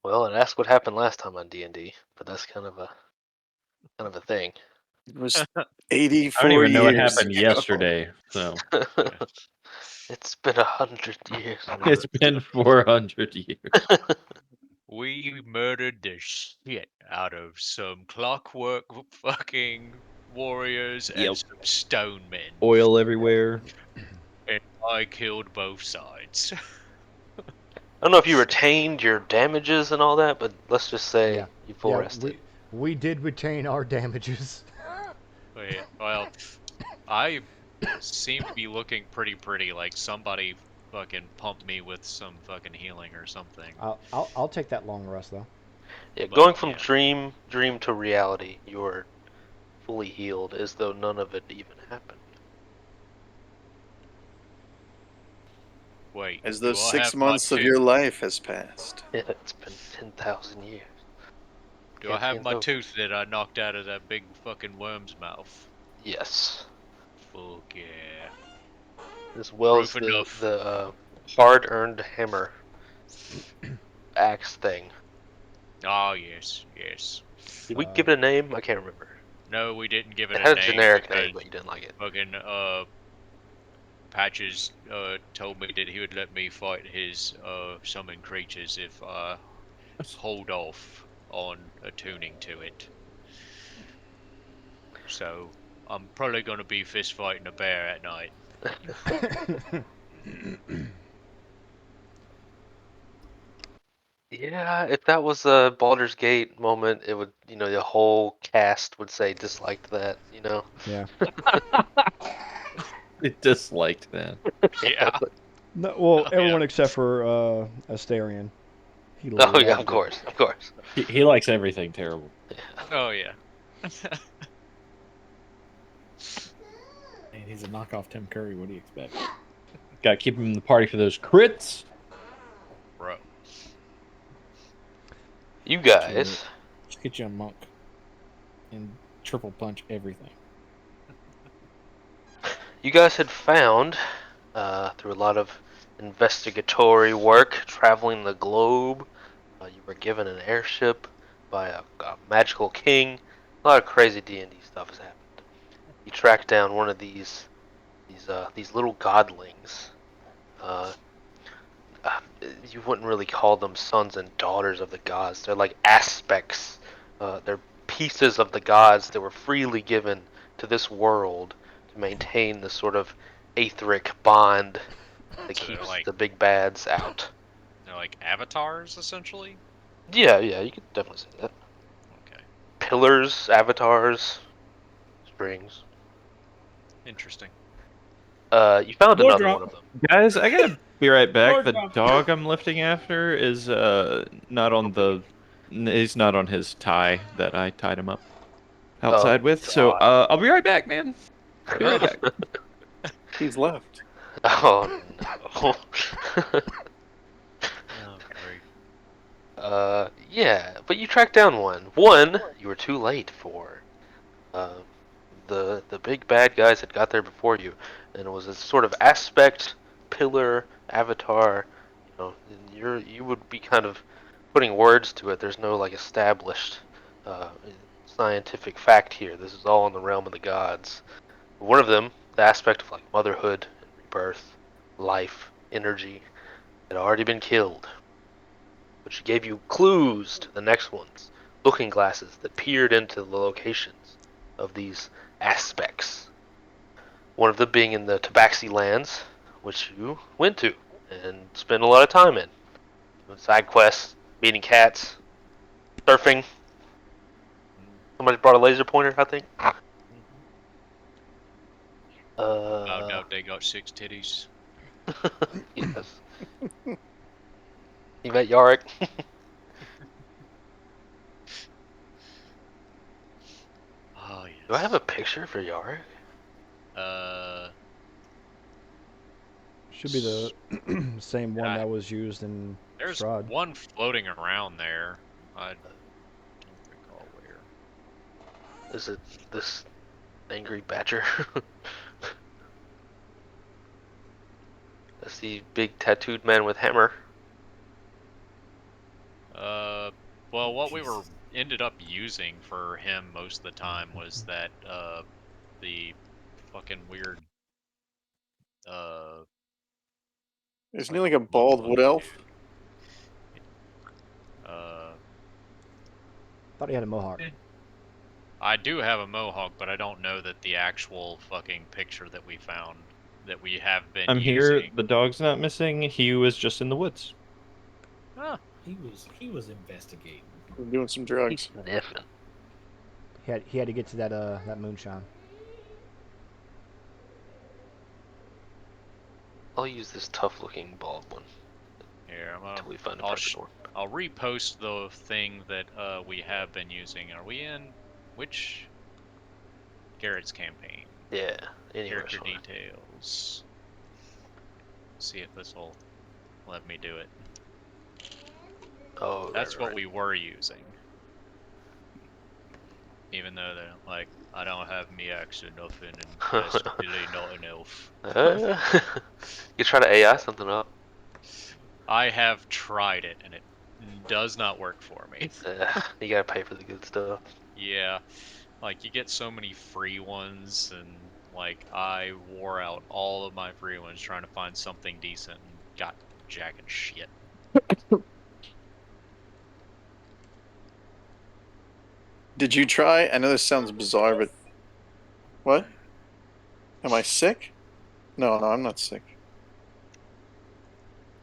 Well, and ask what happened last time on D&D, but that's kind of a thing. It was I don't 84 even know what years happened ago. yesterday, so It's been 100 years. it's been 400 years. We murdered the shit out of some clockwork fucking warriors and Yep. some stone men. Oil everywhere. And I killed both sides. I don't know if you retained your damages and all that, but let's just say Yeah. you full Yeah, rested. we did retain our damages. Well, I seem to be looking pretty. Like somebody fucking pumped me with some fucking healing or something. I'll take that long rest though. Yeah, But, going from yeah. dream to reality, you're fully healed as though none of it even happened. Wait, As do though I 6 have my months of tooth? your life has passed. Yeah, it's been 10,000 years. Do I Can't have change my those. tooth that I knocked out of that big fucking worm's mouth? Yes, Fuck yeah. as well as Proof enough. the hard-earned hammer axe thing. Oh, yes. Did we give it a name? I can't remember. No, we didn't give it It a had a name generic because name, but you didn't like it. fucking Patches told me that he would let me fight his summon creatures if I hold off on attuning to it. So I'm probably gonna be fist fighting a bear at night. Yeah, if that was a Baldur's Gate moment, it would, the whole cast would say disliked that. Yeah. It disliked that. Yeah. No, well, Oh, everyone yeah. except for Astarion. He Oh yeah, of loved it. course, of course. He likes everything terrible. Oh yeah. And he's a knockoff Tim Curry. What do you expect? Gotta keep him in the party for those crits. Bro. You guys, Just get you a monk and triple punch everything. had found, through a lot of investigatory work, traveling the globe, you were given an airship by a magical king. A lot of crazy D&D stuff has happened. You tracked down one of these little godlings. Uh, you wouldn't really call them sons and daughters of the gods. They're like aspects. They're pieces of the gods that were freely given to this world to maintain the sort of aetheric bond that So they're keeps like the big bads out. avatars essentially? Yeah, you could definitely say that. Okay. Pillars, avatars, strings. Interesting. You found Lord another drop. one of them. Guys, I gotta be right back. Lord The drop. dog I'm lifting after is not on the. He's not on his tie that I tied him up outside with. So God. I'll be right back, man. Be right back. He's left. Oh no. Oh great. Yeah, but you tracked down one. One you were too late for. Uh, the big bad guys had got there before you, and it was a sort of aspect, pillar, avatar. You would be kind of putting words to it. There's no like established uh, scientific fact here. This is all in the realm of the gods. One of them, the aspect of like motherhood and rebirth, life, energy, had already been killed. But she gave you clues to the next ones, looking glasses that peered into the locations of these aspects. One of them being in the Tabaxi lands, which you went to and spent a lot of time in. Doing side quests, meeting cats, surfing. Somebody brought a laser pointer, I think. No doubt they got 6 titties. Yes. You met Yarick. Oh yes. Do I have a picture for Yarick? Should be the same one that was used in There's Strahd. one floating around there. I don't recall where. Is it this angry badger? That's the big tattooed man with hammer. Well, what we were ended up using for him most of the time was that the fucking weird Isn't he like a bald wood elf? Thought he had a mohawk. I do have a mohawk, but I don't know that the actual fucking picture that we found that we have been I'm here. using. The dog's not missing. He was just in the woods. Huh. He was investigating. We're doing some drugs. Sniffing. He had to get to that moonshine. I'll use this tough-looking bald one Here, until we find a I'll perfect one. I'll repost the thing that we have been using. Are we in which Garrett's campaign? Yeah. Anyway, Character details. See if this will let me do it. Oh, That's right, what right. we were using. Even though they're like, I don't have me accent nothing, and that's really not an elf. You try to AI something up. I have tried it, and it does not work for me. You gotta pay for the good stuff. Yeah, like you get so many free ones, and like I wore out all of my free ones trying to find something decent, and got jack and shit. Did you try? I know this sounds bizarre, but what? Am I sick? No, I'm not sick.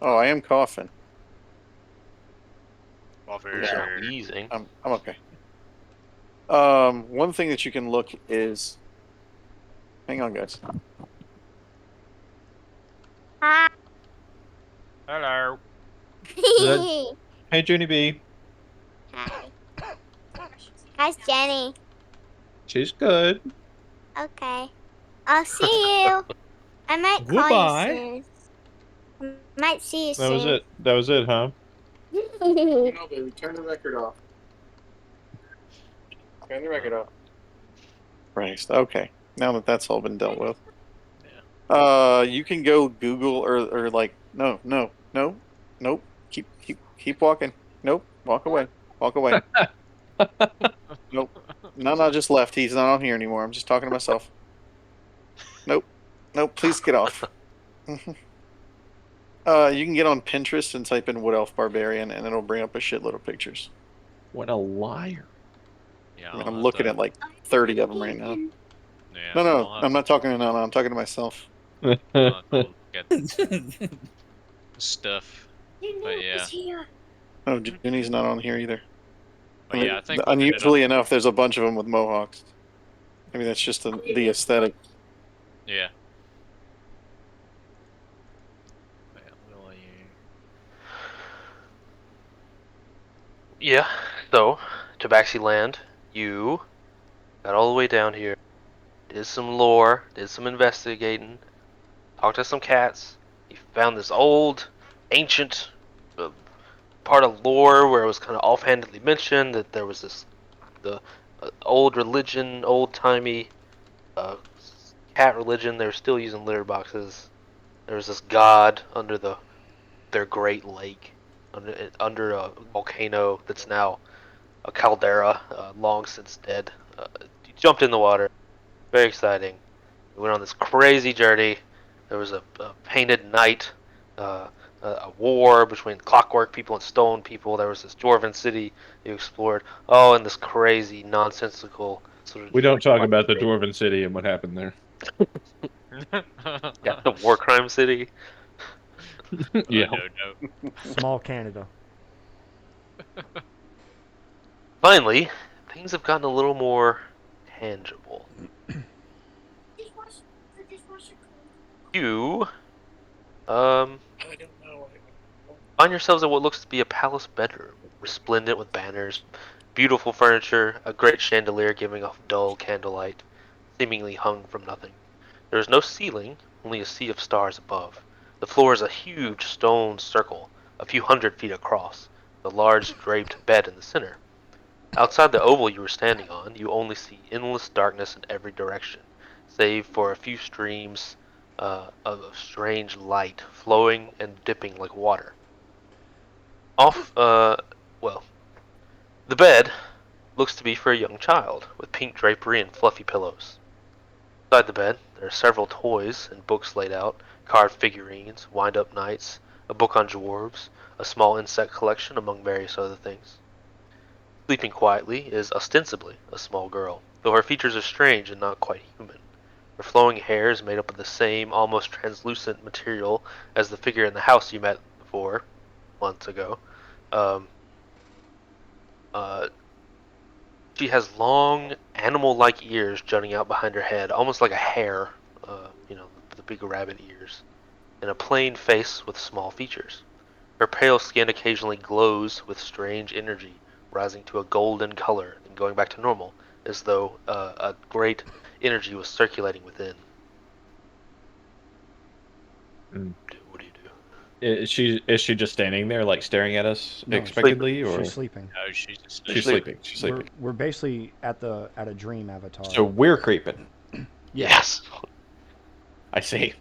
Oh, I am coughing. You're wheezing. I'm okay. One thing that you can look is. Hang on, guys. Hello. Hey, Junie B. Hi. How's Jenny? She's good. Okay. I'll see you. I might call Goodbye. you soon. I might see you That was soon. it. That was it, huh? No, baby, turn the record off. Turn the record off. Christ. Okay. Now that that's all been dealt with. You can go Google or like no. Nope. Keep walking. Nope. Walk away. Walk away. Nope. No, just left. He's not on here anymore. I'm just talking to myself. Nope. Please get off. You can get on Pinterest and type in Wood Elf Barbarian, and it'll bring up a shitload of pictures. What a liar. Yeah, I mean, I'm looking at like 30 of them right now. Yeah, No, I'm not talking to I'm talking to myself. I'll have to look at stuff. But yeah. No, Junie's not on here either. But yeah, I think unusually enough, there's a bunch of them with mohawks. I mean, that's just the aesthetic. Yeah. Will you... Yeah. So, Tabaxi Land, you got all the way down here, did some lore, did some investigating, talked to some cats. You found this old, ancient part of lore where it was kind of offhandedly mentioned that there was the old religion, old timey cat religion. They were still using litter boxes. There was this god under their great lake, under a volcano that's now a caldera, long since dead. You jumped in the water. Very exciting. We went on this crazy journey. There was a painted knight, a war between clockwork people and stone people. There was this dwarven city you explored. Oh, and this crazy, nonsensical sort of. We don't talk about the Dwarven City and what happened there. Yeah, the war crime city. Yeah. No. Small Canada. Finally, things have gotten a little more tangible. You, find yourselves at what looks to be a palace bedroom, resplendent with banners, beautiful furniture, a great chandelier giving off dull candlelight, seemingly hung from nothing. There is no ceiling, only a sea of stars above. The floor is a huge stone circle, a few 100 feet across, with a large draped bed in the center. Outside the oval you were standing on, you only see endless darkness in every direction, save for a few streams of strange light flowing and dipping like water. Well, The bed looks to be for a young child, with pink drapery and fluffy pillows. Beside the bed, there are several toys and books laid out, carved figurines, wind-up knights, a book on dwarves, a small insect collection, among various other things. Sleeping quietly is ostensibly a small girl, though her features are strange and not quite human. Her flowing hair is made up of the same, almost translucent material as the figure in the house you met before, months ago. Um, uh, she has long, animal-like ears jutting out behind her head, almost like a hare, the big rabbit ears, and a plain face with small features. Her pale skin occasionally glows with strange energy, rising to a golden color and going back to normal, as though a great energy was circulating within. Mm. What do you do? Is she just standing there, like staring at us No, expectedly, or she's sleeping. No, she's asleep. she's sleeping? She's sleeping. We're basically at a dream avatar. So we're creeping. yeah. Yes. I see.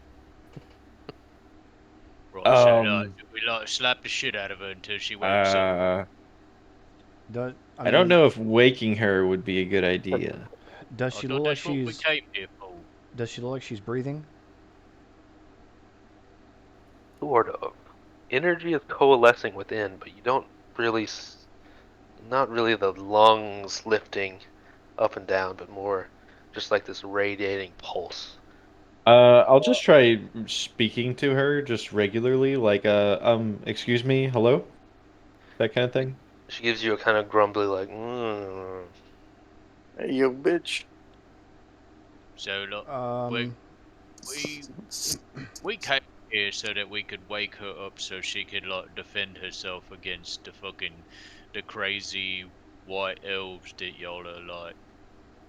Right, so we slap the shit out of her until she wakes up. I don't know if waking her would be a good idea. Does I she thought look like that's what we she's? came here for. Does she look like she's breathing? Sort of. Energy is coalescing within, but you don't really, not really the lungs lifting up and down, but more just like this radiating pulse. I'll just try speaking to her just regularly, like excuse me, hello, that kind of thing. She gives you a kind of grumbly, like, Hey, yo, bitch. So look, we Um, we we came here so that we could wake her up so she could like defend herself against the crazy white elves that y'all are like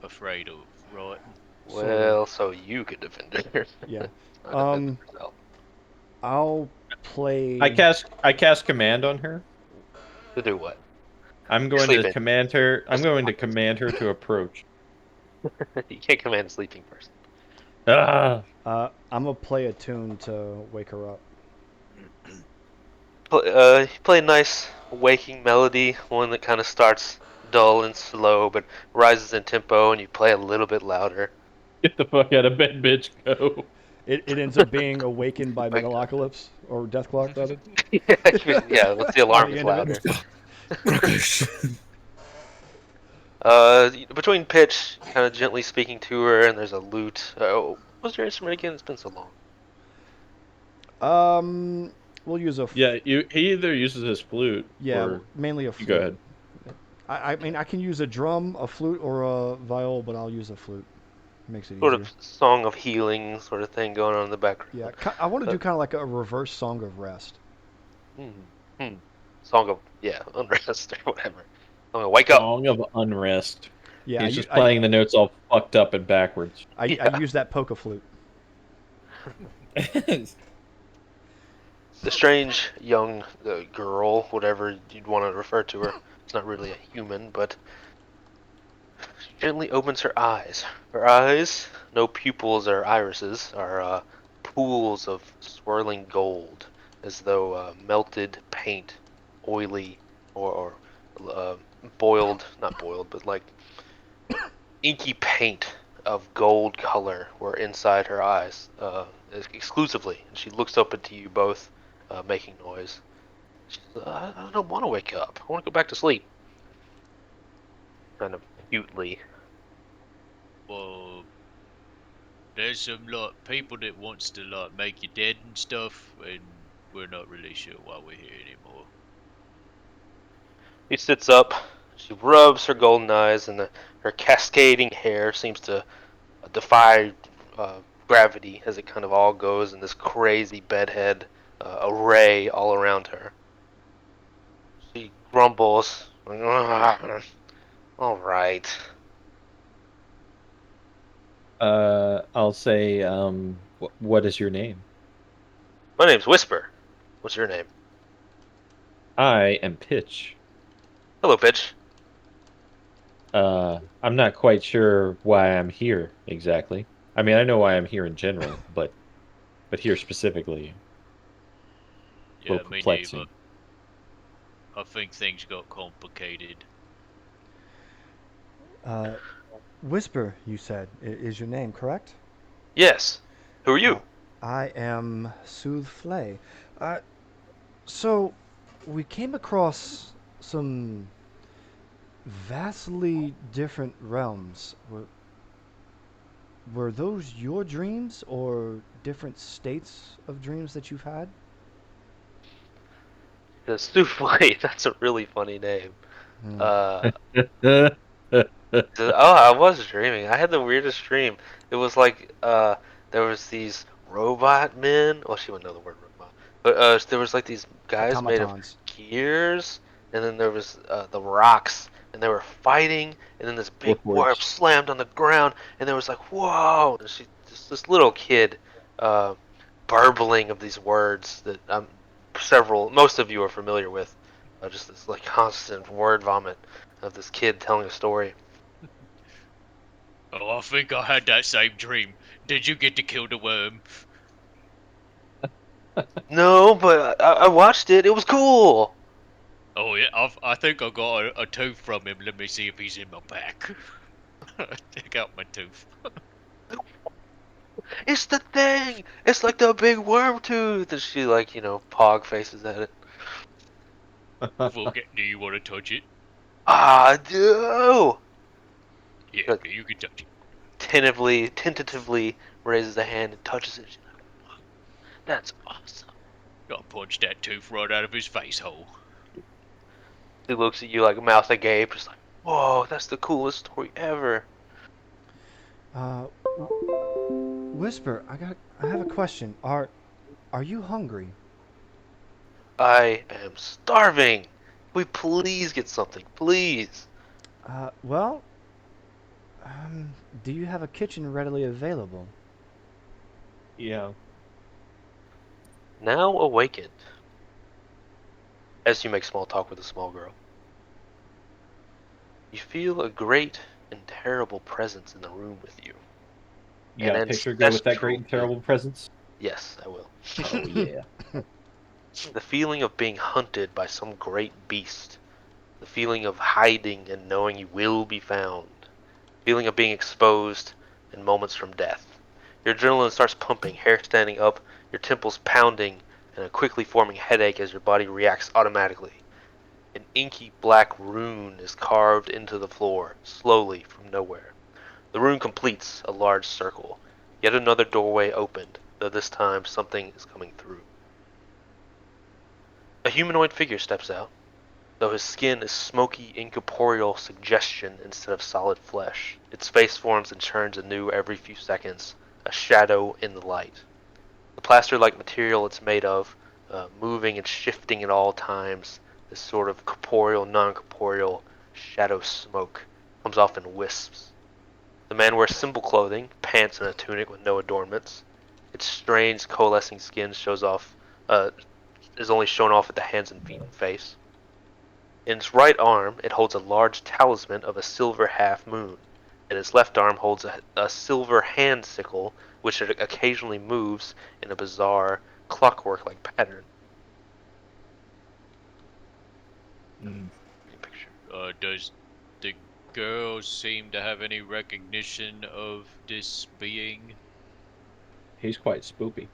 afraid of, right? sort of. well, so you could defend her. Yeah. Not defend herself. I'll I play. cast command on her. To do what? I'm You're going to sleeping. command her. I'm going to command her to approach. You can't command a sleeping person. Ah, I'm gonna play a tune to wake her up. You play a nice waking melody, one that kind of starts dull and slow, but rises in tempo, and you play a little bit louder. get the fuck out of bed, bitch. Go. It ends up being awakened by Like, Megalocalypse or Death Clock rather. yeah, once the By alarm the is end of it. louder. Between pitch, kind of gently speaking to her, and there's a lute. What was your instrument again? It's been so long. We'll use a. Yeah, he either uses his flute or mainly a you flute. go ahead. I mean, I can use a drum, a flute, or a viol, but I'll use a flute. Makes it Sort easier. of song of healing sort of thing going on in the background. Yeah, I want to do kind of like a reverse song of rest. Song of, unrest or whatever. I'm gonna wake up. Song of Unrest. Yeah, He's just playing the notes all fucked up and backwards. I Yeah. use that polka flute. The strange young girl, whatever you'd want to refer to her, it's not really a human, but she gently opens her eyes. Her eyes, no pupils or irises, are pools of swirling gold, as though melted paint, oily, or boiled, not boiled, but like inky paint of gold color were inside her eyes exclusively. And she looks up at you both, making noise. She says, I don't want to wake up. I want to go back to sleep. Kind of cutely. Well, there's some like people that wants to like make you dead and stuff, and we're not really sure why we're here anymore. She sits up. She rubs her golden eyes, and her cascading hair seems to defy gravity as it kind of all goes in this crazy bedhead array all around her. She grumbles, all right. I'll say, what is your name? My name's Whisper. What's your name? I am Pitch. Hello, Pitch. I'm not quite sure why I'm here exactly. I mean, I know why I'm here in general, but here specifically, a Yeah, little me neither. perplexing. I think things got complicated. Uh, Whisper, you said, is your name, correct? Yes. Who are Uh, you? I am Sooth Flay. Uh, so, we came across some vastly different realms. Were those your dreams or different states of dreams that you've had? The Souffle. That's a really funny name. Hmm. Uh, oh, I was dreaming. I had the weirdest dream. It was like there was these robot men. Well, she wouldn't know the word robot, but there was like these guys made of Automatons. gears, and then there was the rocks, and they were fighting, and then this big warp Warforged. slammed on the ground, and there was like whoa, and she just this little kid, uh, burbling of these words that most of you are familiar with, just this like constant word vomit of this kid telling a story. Oh, I think I had that same dream. Did you get to kill the worm? No, but I watched it. It was cool. Oh yeah, I think I got a tooth from him. Let me see if he's in my pack. Take out my tooth. It's the thing. It's like the big worm tooth. And she like pog faces at it. Forget. Do you want to touch it? Ah, I do. Yeah, Like okay, you can touch it. tentatively raises a hand and touches it. She's like, that's awesome. I punched that tooth right out of his face hole. He looks at you like mouth agape, just like, whoa, that's the coolest story ever. Uh, Whisper, I have a question. Are you hungry? I am starving. Can we please get something, please? Well, do you have a kitchen readily available? Yeah. Now awakened, as you make small talk with a small girl, you feel a great and terrible presence in the room with you. You An got a picture to go with that great ancestral and being. terrible presence? Yes, I will. Oh yeah. The feeling of being hunted by some great beast. The feeling of hiding and knowing you will be found. Feeling of being exposed and moments from death. Your adrenaline starts pumping, hair standing up, your temples pounding, and a quickly forming headache as your body reacts automatically. An inky black rune is carved into the floor, slowly from nowhere. The rune completes a large circle. Yet another doorway opened, though this time something is coming through. A humanoid figure steps out, though his skin is smoky, incorporeal suggestion instead of solid flesh. Its face forms and churns anew every few seconds, a shadow in the light. The plaster-like material it's made of, moving and shifting at all times, this sort of corporeal, non-corporeal shadow smoke comes off in wisps. The man wears simple clothing, pants and a tunic with no adornments. Its strange, coalescing skin uh, is only shown off at the hands and feet and face. In its right arm, it holds a large talisman of a silver half moon, and its left arm holds a silver hand sickle, which it occasionally moves in a bizarre, clockwork-like pattern. Mm. Picture. Does the girl seem to have any recognition of this being? He's quite spoopy.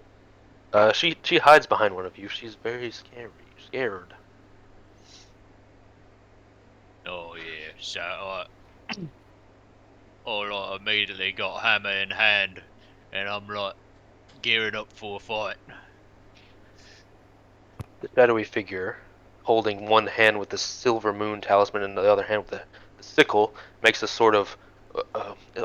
She hides behind one of you. She's very scared. Oh yeah, so I immediately got hammer in hand, and I'm like gearing up for a fight. The shadowy figure, holding one hand with the silver moon talisman and the other hand with the sickle, makes a sort of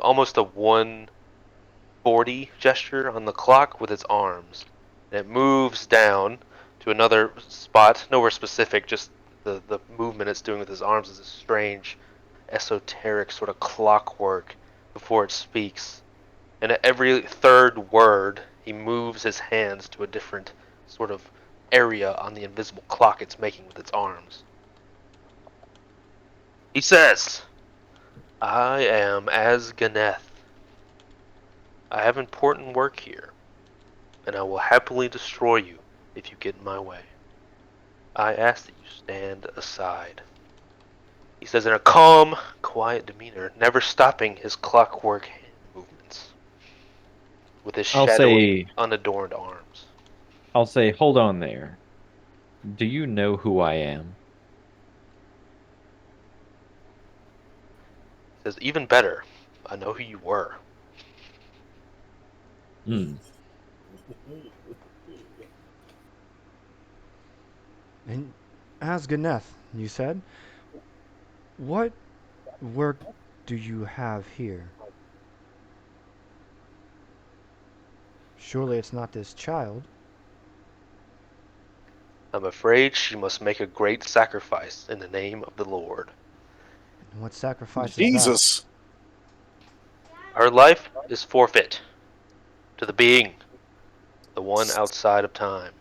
almost a 140 gesture on the clock with its arms. And it moves down to another spot, nowhere specific, just the movement it's doing with his arms is a strange, esoteric sort of clockwork before it speaks. And at every third word, he moves his hands to a different sort of area on the invisible clock it's making with its arms. He says, I am Asganeth. I have important work here, and I will happily destroy you if you get in my way. I ask that you stand aside. He says in a calm, quiet demeanor, never stopping his clockwork hand movements with his I'll shadowy, say, unadorned arms. hold on there. Do you know who I am? He says, even better, I know who you were. Hmm. And Asganeth, you said? What work do you have here? Surely it's not this child. I'm afraid she must make a great sacrifice in the name of the Lord. And what sacrifice is that? Jesus. Her life is forfeit to the being, the one outside of time.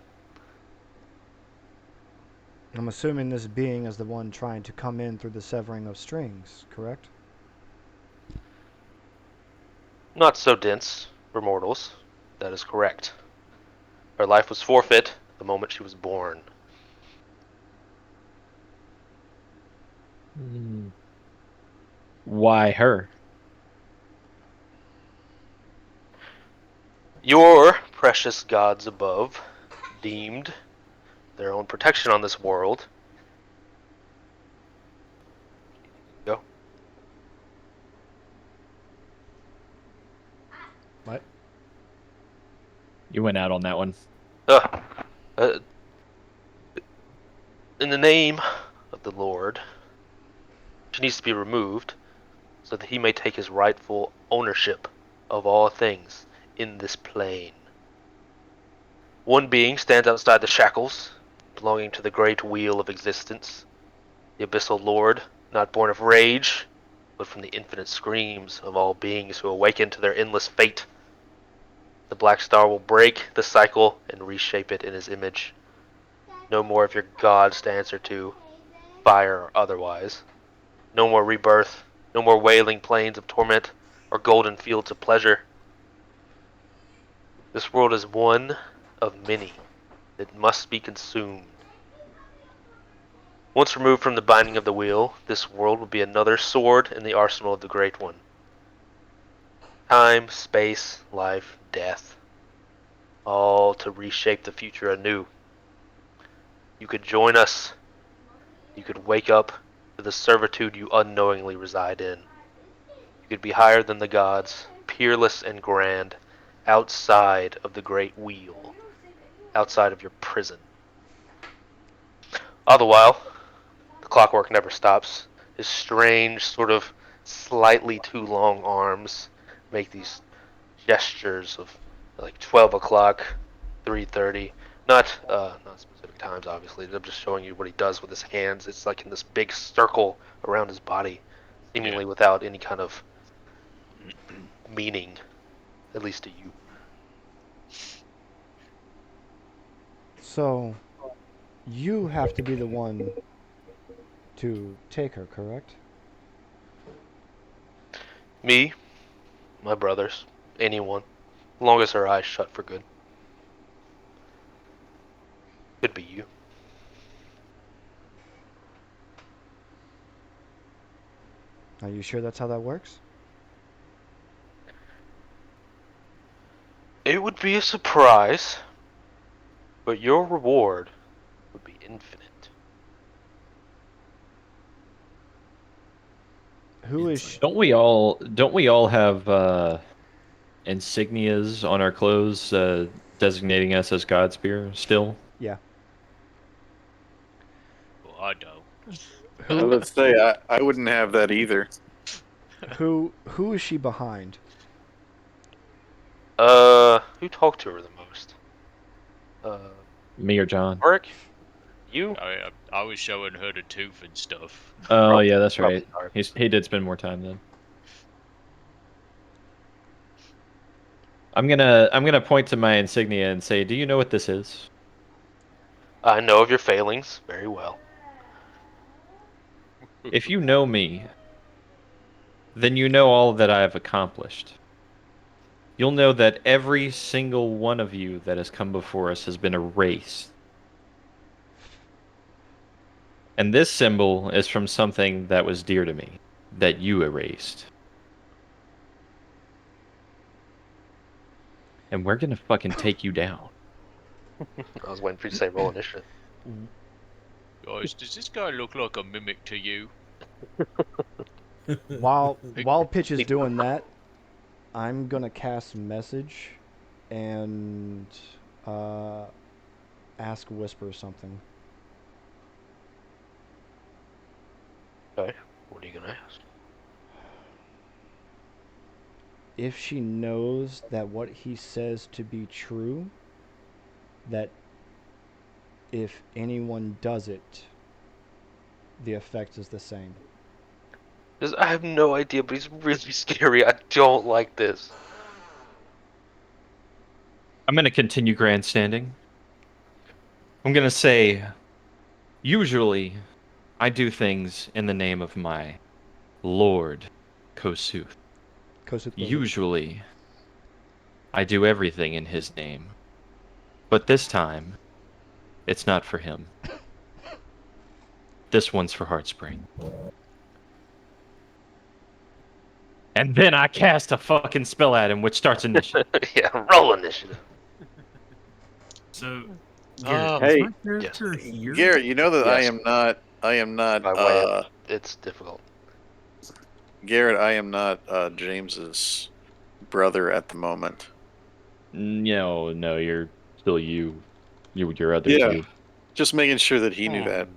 I'm assuming this being is the one trying to come in through the severing of strings, correct? Not so dense for mortals. That is correct. Her life was forfeit the moment she was born. Hmm. Why her? Your precious gods above deemed their own protection on this world. Go. What? You went out on that one. Uh, uh, in the name of the Lord, she needs to be removed so that he may take his rightful ownership of all things in this plane. One being stands outside the shackles, belonging to the great wheel of existence, the abyssal lord, not born of rage, but from the infinite screams of all beings who awaken to their endless fate. The Black Star will break the cycle and reshape it in his image. No more of your gods to answer to, fire or otherwise. No more rebirth, no more wailing plains of torment or golden fields of pleasure. This world is one of many that must be consumed. Once removed from the binding of the wheel, this world will be another sword in the arsenal of the Great One. Time, space, life, death, all to reshape the future anew. You could join us. You could wake up to the servitude you unknowingly reside in. You could be higher than the gods, peerless and grand, outside of the great wheel, outside of your prison. All the while, the clockwork never stops. His strange, sort of slightly too long arms make these gestures of like 12 o'clock, 3:30. Not specific times, obviously. I'm just showing you what he does with his hands. It's like in this big circle around his body, seemingly Yeah. without any kind of meaning, at least to you. So, you have to be the one to take her, correct? Me, my brothers, anyone, long as her eyes shut for good. Could be you. Are you sure that's how that works? It would be a surprise, but your reward would be infinite. Who is sh- Don't we all have insignias on our clothes designating us as Godspear still? Yeah. Well, I don't. I Who would say I wouldn't have that either. who is she behind? Who talked to her the most? Me or John? Auric? You? I was showing her the tooth and stuff. Oh Probably, yeah, that's probably right. Auric. He did spend more time then. I'm gonna point to my insignia and say, "Do you know what this is?" I know of your failings very well. If you know me, then you know all that I have accomplished. You'll know that every single one of you that has come before us has been erased. And this symbol is from something that was dear to me, that you erased. And we're gonna fucking take you down. I was waiting for you to say roll initiative. Guys, does this guy look like a mimic to you? While Pitch is doing that, I'm gonna cast message, and ask Whisper something. Okay. What are you gonna ask? If she knows that what he says to be true, that if anyone does it, the effect is the same. I have no idea, but he's really scary. I don't like this. I'm gonna continue grandstanding. I'm gonna say, usually, I do things in the name of my Lord Kosuth. Usually, I do everything in his name. But this time, it's not for him. This one's for Heartspring. And then I cast a fucking spell at him, which starts initiative. Yeah, roll initiative. So, Oh, Garrett, is Hey, my character here? Garrett, you know that Yes. I am not, By way of, it's difficult. Garrett, I am not James's brother at the moment. No, you're still you. Your other Yeah, you. just making sure that he knew that.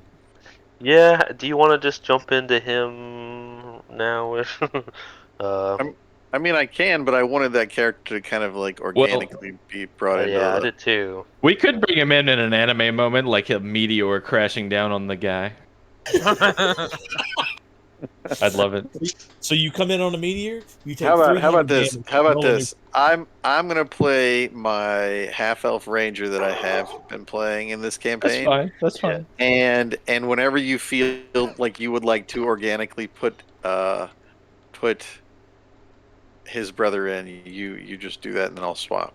Yeah, do you want to just jump into him now? I mean, I can, but I wanted that character to kind of like organically be brought into yeah, I the. did too. We could bring him in an anime moment, like a meteor crashing down on the guy. I'd love it. So you come in on a meteor. You take How 300 about this? damage. How about roll a new- this? I'm gonna play my half elf ranger that I have been playing in this That's campaign. fine. That's Yeah. fine. And whenever you feel like you would like to organically put his brother in, you just do that, and then I'll swap.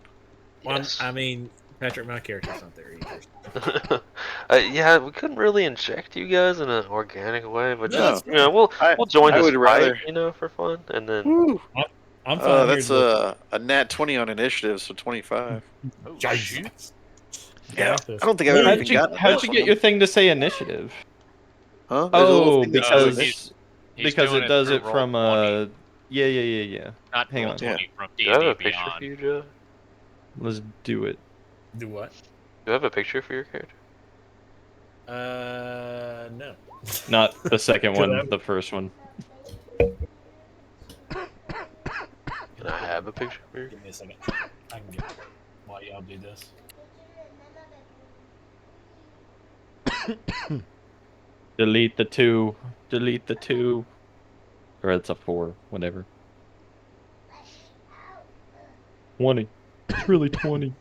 Well, Yes. I mean, Patrick, my character's not there either. Yeah, we couldn't really inject you guys in an organic way, but No, just that's we'll join I this would fight, rather. for fun, and then Woo, I'm fine here. that's a nat 20 on initiative, so 25. oh Jesus. shit. Yeah, Got this. I don't think I've ever How'd even you gotten how'd that you from get him. your thing to say initiative? Huh? There's a little Oh, thing that says because initiative. He's because doing it it does through it roll from 20, yeah. not Hang roll on. 20 from do I have D&D a picture for Beyond. you, Joe? Let's do it. Do what? Do I have a picture for your character? No. Not the second Could one, I- the first one. Can I have a picture for you? Give me a second. I can get it while y'all do this. Delete the 2. Delete the 2. Or it's a 4, whatever. 20. It's really 20.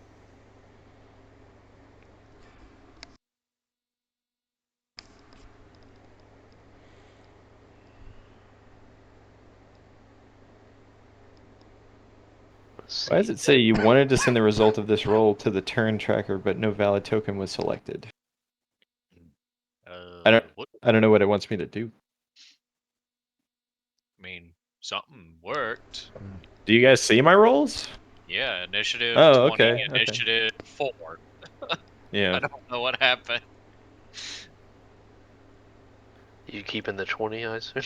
Let's Why does see. it say you wanted to send the result of this roll to the turn tracker, but no valid token was selected? What? I don't know what it wants me to do. I mean, something worked. Do you guys see my rolls? Yeah, initiative Oh, 20, okay. initiative 4. Yeah. I don't know what happened. You keeping the 20, I assume?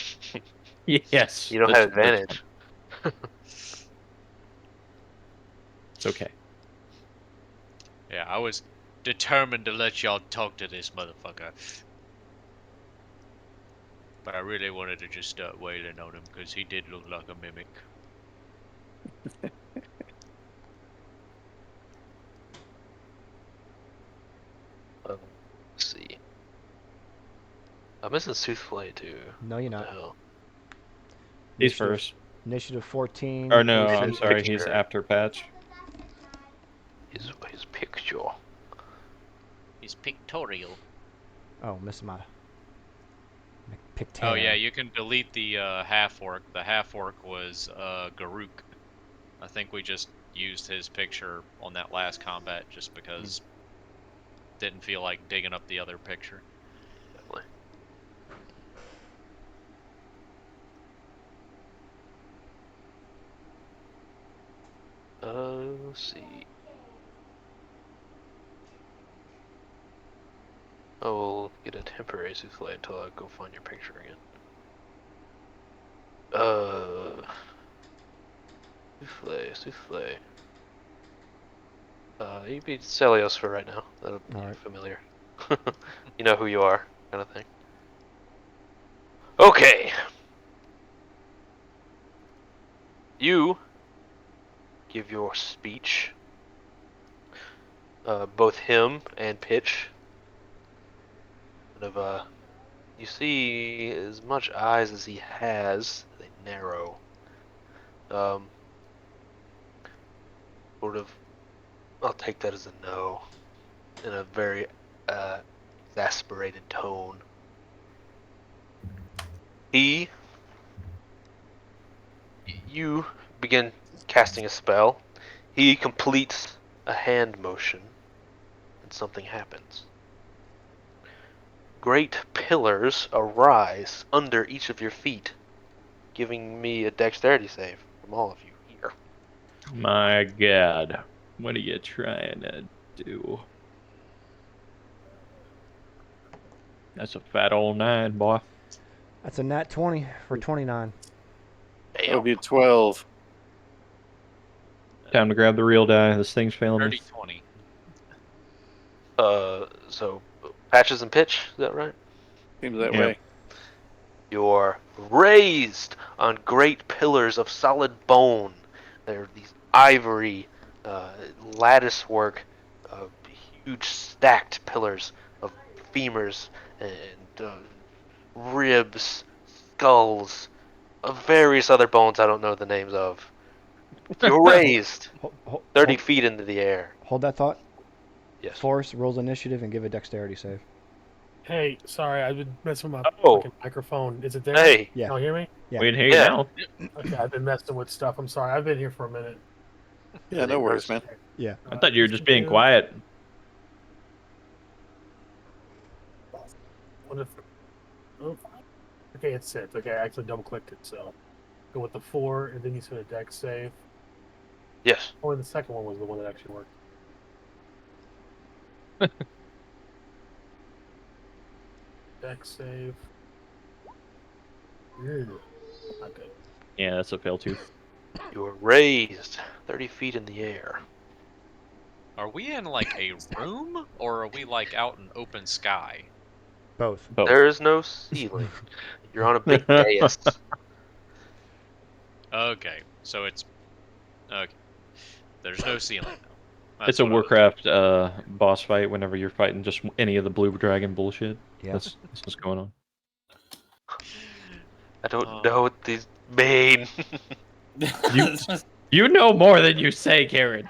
Yes. You don't have advantage. It's okay. Yeah, I was determined to let y'all talk to this motherfucker. But I really wanted to just start wailing on him because he did look like a mimic. Let's see. I'm missing Souffle too. No, you're What not. the hell? He's Initiative- first. Initiative 14. Or no, His I'm sorry. He's picture. after patch. His picture. He's pictorial. Oh, missed my picture. Oh yeah, you can delete the half orc. The half orc was Garuk. I think we just used his picture on that last combat just because didn't feel like digging up the other picture. Definitely. temporary souffle until I go find your picture again. Souffle. You be Celios for right now. That'll be Alright. familiar. You know who you are, kind of thing. Okay. You give your speech. Both him and Pitch. Kind of, you see as much eyes as he has, they narrow. Sort of, I'll take that as a no, in a very exasperated tone. You begin casting a spell. He completes a hand motion, and something happens. Great pillars arise under each of your feet, giving me a dexterity save from all of you here. My God. What are you trying to do? That's a fat old 9, boy. That's a nat 20 for 29. That would be a 12. Time to grab the real die. This thing's failing me. 30-20. So Patches and Pitch, is that right? Seems that Yep. way. You're raised on great pillars of solid bone. They're these ivory lattice work, huge stacked pillars of femurs and ribs, skulls, various other bones I don't know the names of. You're raised 30 feet into the air. Hold that thought. Yes. Force rolls initiative and give a dexterity save. Hey, sorry, I've been messing with my Oh. fucking microphone. Is it there? Hey. Yeah. Can you hear me? Yeah. We can hear you Yeah. now. Okay, I've been messing with stuff. I'm sorry. I've been here for a minute. Yeah, no worries, man. Yeah. I thought you were just being quiet. What if? Oh, okay, it's 6. Okay, I actually double clicked it. So go with the 4, and then you said a dex save. Yes. Or the second one was the one that actually worked. Dex save. Ew, not good. Yeah, that's a fail too. You're raised 30 feet in the air. Are we in like a room, or are we like out in open sky? Both. Both. There is no ceiling. You're on a big dais. Okay, so it's okay. There's no ceiling though. It's a Warcraft boss fight whenever you're fighting just any of the blue dragon bullshit. Yeah. That's what's going on. I don't know what these mean. You know more than you say, Karen.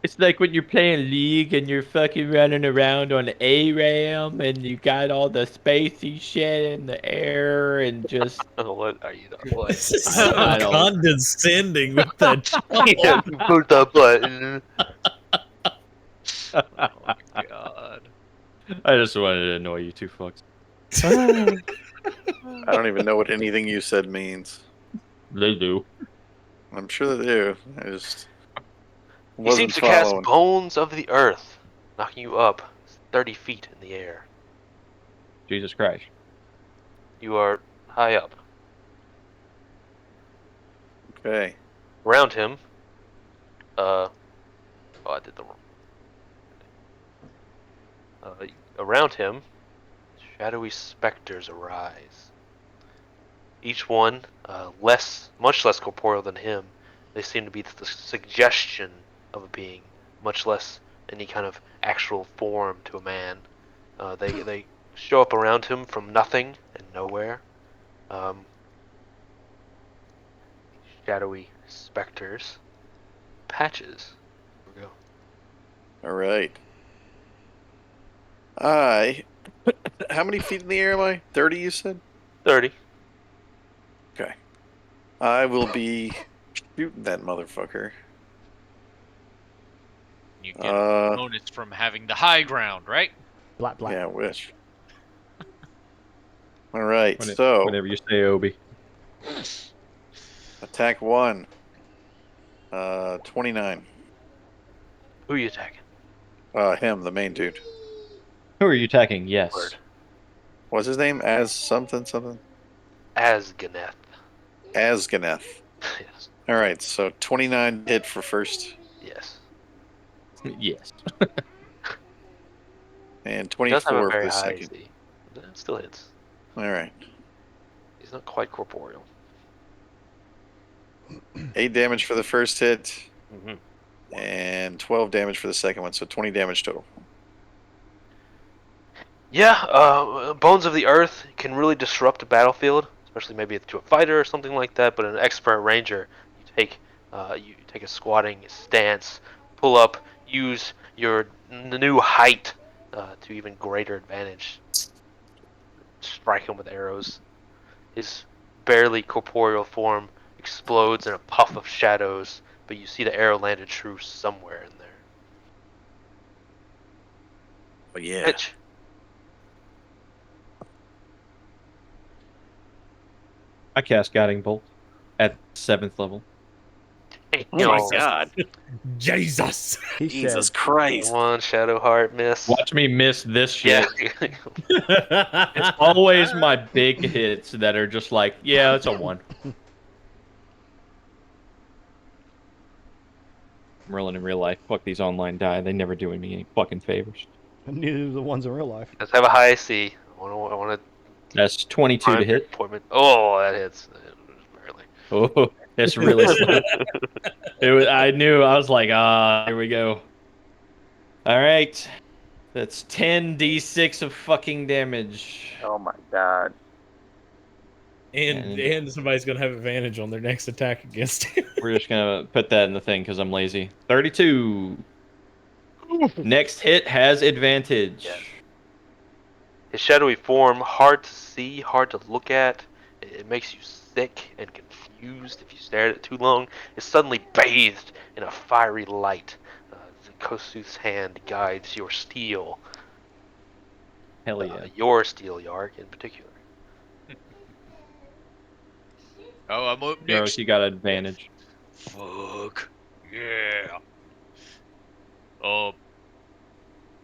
It's like when you're playing League and you're fucking running around on ARAM and you got all the spacey shit in the air and just... What are you doing? What? This is so I don't- condescending with that. Yeah, you put the button. Oh my god. I just wanted to annoy you two fucks. I don't even know what anything you said means. They do. I'm sure they do. I just He wasn't seems to cast following. bones of the earth, knocking you up 30 feet in the air. Jesus Christ. You are high up. Okay. Around him, I did the wrong. Around him, shadowy specters arise. Each one much less corporeal than him. They seem to be the suggestion of a being, much less any kind of actual form to a man. They show up around him from nothing and nowhere. Shadowy specters. Patches. Here we go. All right. How many feet in the air am I? 30, you said? 30. Okay. I will be shooting that motherfucker. You get a bonus from having the high ground, right? Black. Yeah, I wish. All right, so Whenever you say Obi. attack 1. 29. Who are you attacking? Him, the main dude. Who are you attacking? Yes. Word. What's his name? As something something. Asganeth. Asganeth. Yes. All right, so 29 hit for first, Yes. Yes. and He does have a 24 for very the high second. AC. But it still hits. All right, He's not quite corporeal. 8 damage for the first hit, Mm-hmm. and 12 damage for the second one, so 20 damage total. Yeah, Bones of the Earth can really disrupt a battlefield, especially maybe to a fighter or something like that. But an expert ranger, you take a squatting stance, pull up, use your new height to even greater advantage. Strike him with arrows. His barely corporeal form explodes in a puff of shadows, but you see the arrow landed true somewhere in there. Oh yeah. Pitch. I cast Guiding Bolt at 7th level. Oh my god. Jesus. He Jesus said, Christ. Come on, Shadowheart, miss. Watch me miss this Yeah. shit. It's always my big hits that are just like, yeah, it's a 1. I'm rolling in real life. Fuck these online die. They never doing me any fucking favors. neither do the ones in real life. Let's have a high AC. I want to That's 22 to prime your hit. appointment. Oh, that hits. Barely. Oh, it's really slow. I knew. I was like, here we go. All right. That's 10d6 of fucking damage. Oh my god. And somebody's gonna have advantage on their next attack against him. We're just gonna put that in the thing because I'm lazy. 32. Next hit has advantage. Yes. His shadowy form, hard to see, hard to look at. It makes you sick and confused if you stare at it too long. It's suddenly bathed in a fiery light. Kosuth's hand guides your steel. Hell yeah. Your steel, Yark, in particular. Oh, I'm up Yarok, next. you got advantage. Fuck. Yeah. Oh,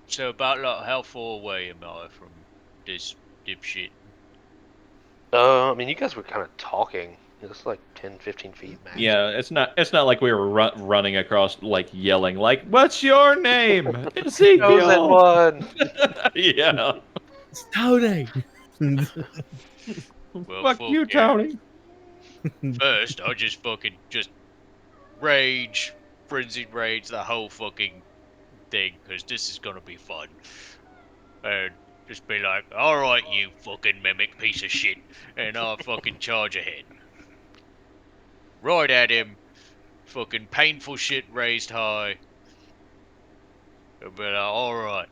so about like how far away am I from this dipshit? I mean, you guys were kind of talking. It's like 10, 15 feet max. Yeah, it's not like we were running across like yelling like, "What's your name?" Ezekiel. Chosen one. Yeah. It's Tony. Well, Fuck you, yeah. Tony. First, I'll just fucking just rage, frenzied rage, the whole fucking thing, because this is gonna be fun. And just be like, alright, you fucking mimic piece of shit. And I'll fucking charge ahead. Right at him, fucking painful shit raised high. But alright,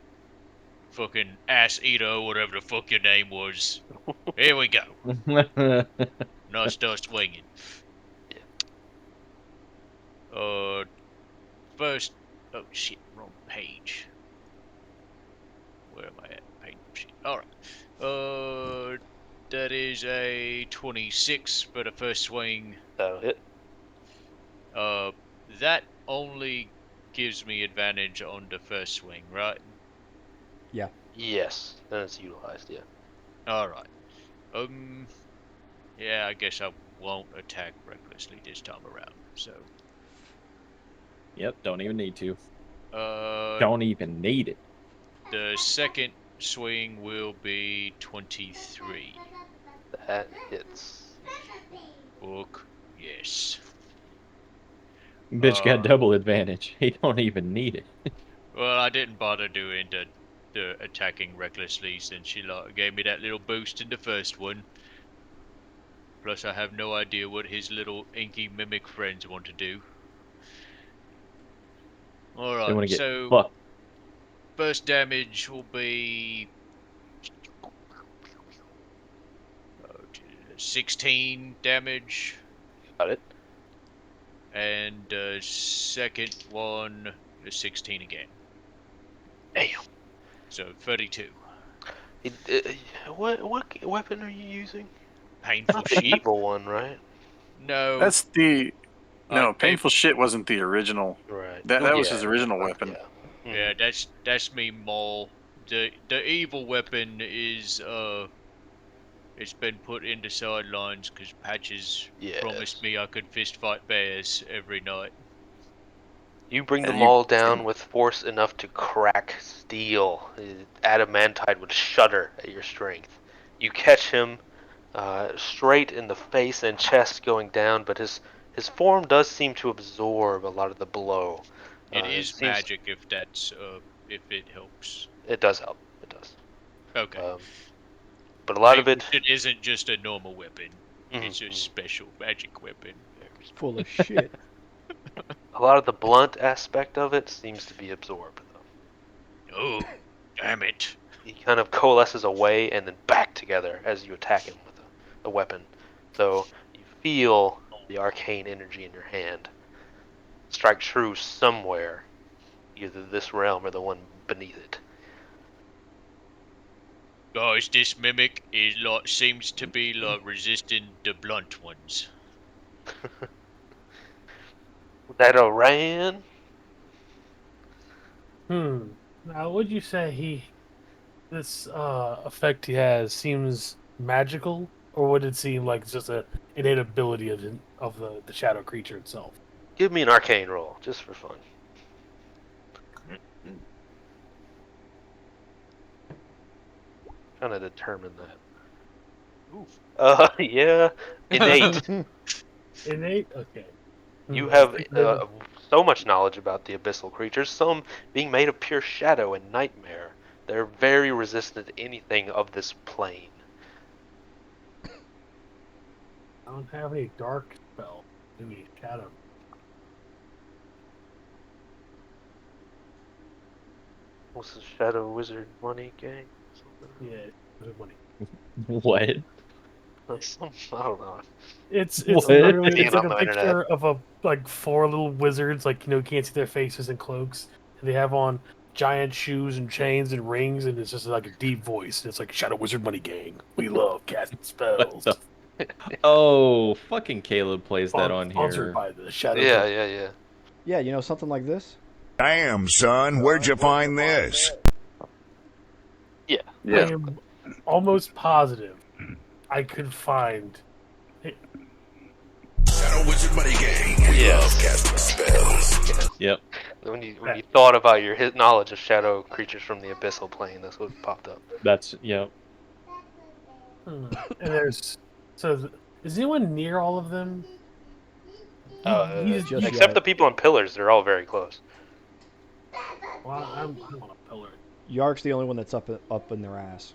fucking ass eater, whatever the fuck your name was. Here we go. And I start swinging. First, oh shit, wrong page. Where am I at? Painful shit. Alright. That is a 26 for the first swing. That'll hit. That only gives me advantage on the first swing, right? Yeah. Yes, then it's utilized, yeah. Alright. Yeah, I guess I won't attack recklessly this time around, so. Yep, don't even need to. Uh, Don't even need it. the second swing will be 23. That hits. Book, yes. Bitch got double advantage. He don't even need it. Well, I didn't bother doing the attacking recklessly since she gave me that little boost in the first one. Plus, I have no idea what his little inky mimic friends want to do. They Alright, want to get so fucked. first damage will be 16 damage. Got it. And the second one is 16 again. Damn. So 32. What weapon are you using? Painful Not the shit. evil one, right? No. That's no, painful shit wasn't the original. Right. That was Yeah, his original right, weapon. Yeah. Yeah, that's me, Maul. The evil weapon is it's been put into sidelines because Patches promised Yes. me I could fist fight bears every night. You bring the And you Maul down with force enough to crack steel. Adamantite would shudder at your strength. You catch him straight in the face and chest going down, but his form does seem to absorb a lot of the blow. It It is seems magic if it helps. it does help. It does. Okay. But a lot of Maybe it. it isn't just a normal weapon. It's a Mhm. special magic weapon. Very special. Full of shit. A lot of the blunt aspect of it seems to be absorbed, though. Oh, damn it. He kind of coalesces away and then back together as you attack him with a weapon. So you feel the arcane energy in your hand strike true somewhere, either this realm or the one beneath it. Guys, this mimic is seems to be resisting the blunt ones. That Orion? Now, would you say this effect he has seems magical, or would it seem like it's just a innate ability of the shadow creature itself? Give me an arcane roll, just for fun. Trying to determine that. Oof. Yeah, innate. Innate? Okay. You I have think maybe so much knowledge about the abyssal creatures, some being made of pure shadow and nightmare. They're very resistant to anything of this plane. I don't have any dark spell. Maybe shadow. What's the Shadow Wizard Money Gang? Something? Yeah, good money. What? I don't know. It's What? literally Seeing it's like on a the internet. picture of four little wizards, like can't see their faces and cloaks, and they have on giant shoes and chains and rings, and it's just like a deep voice. And it's like Shadow Wizard Money Gang. We love casting What spells. the? Oh, fucking Caleb plays that on Sponsored here. by the Shadow Yeah, Company. yeah. Yeah, you know something like this? Damn, son, where'd you find this? Yeah. I am almost positive I could find. Shadow Wizard Money Gang. We Yes. love casting spells. Yes. Yep. When you thought about your knowledge of shadow creatures from the abyssal plane, that's what popped up. That's yep. And there's is anyone near all of them? Just Except yet. the people on pillars, they're all very close. Well, I'm on a pillar. Yark's the only one that's up in their ass.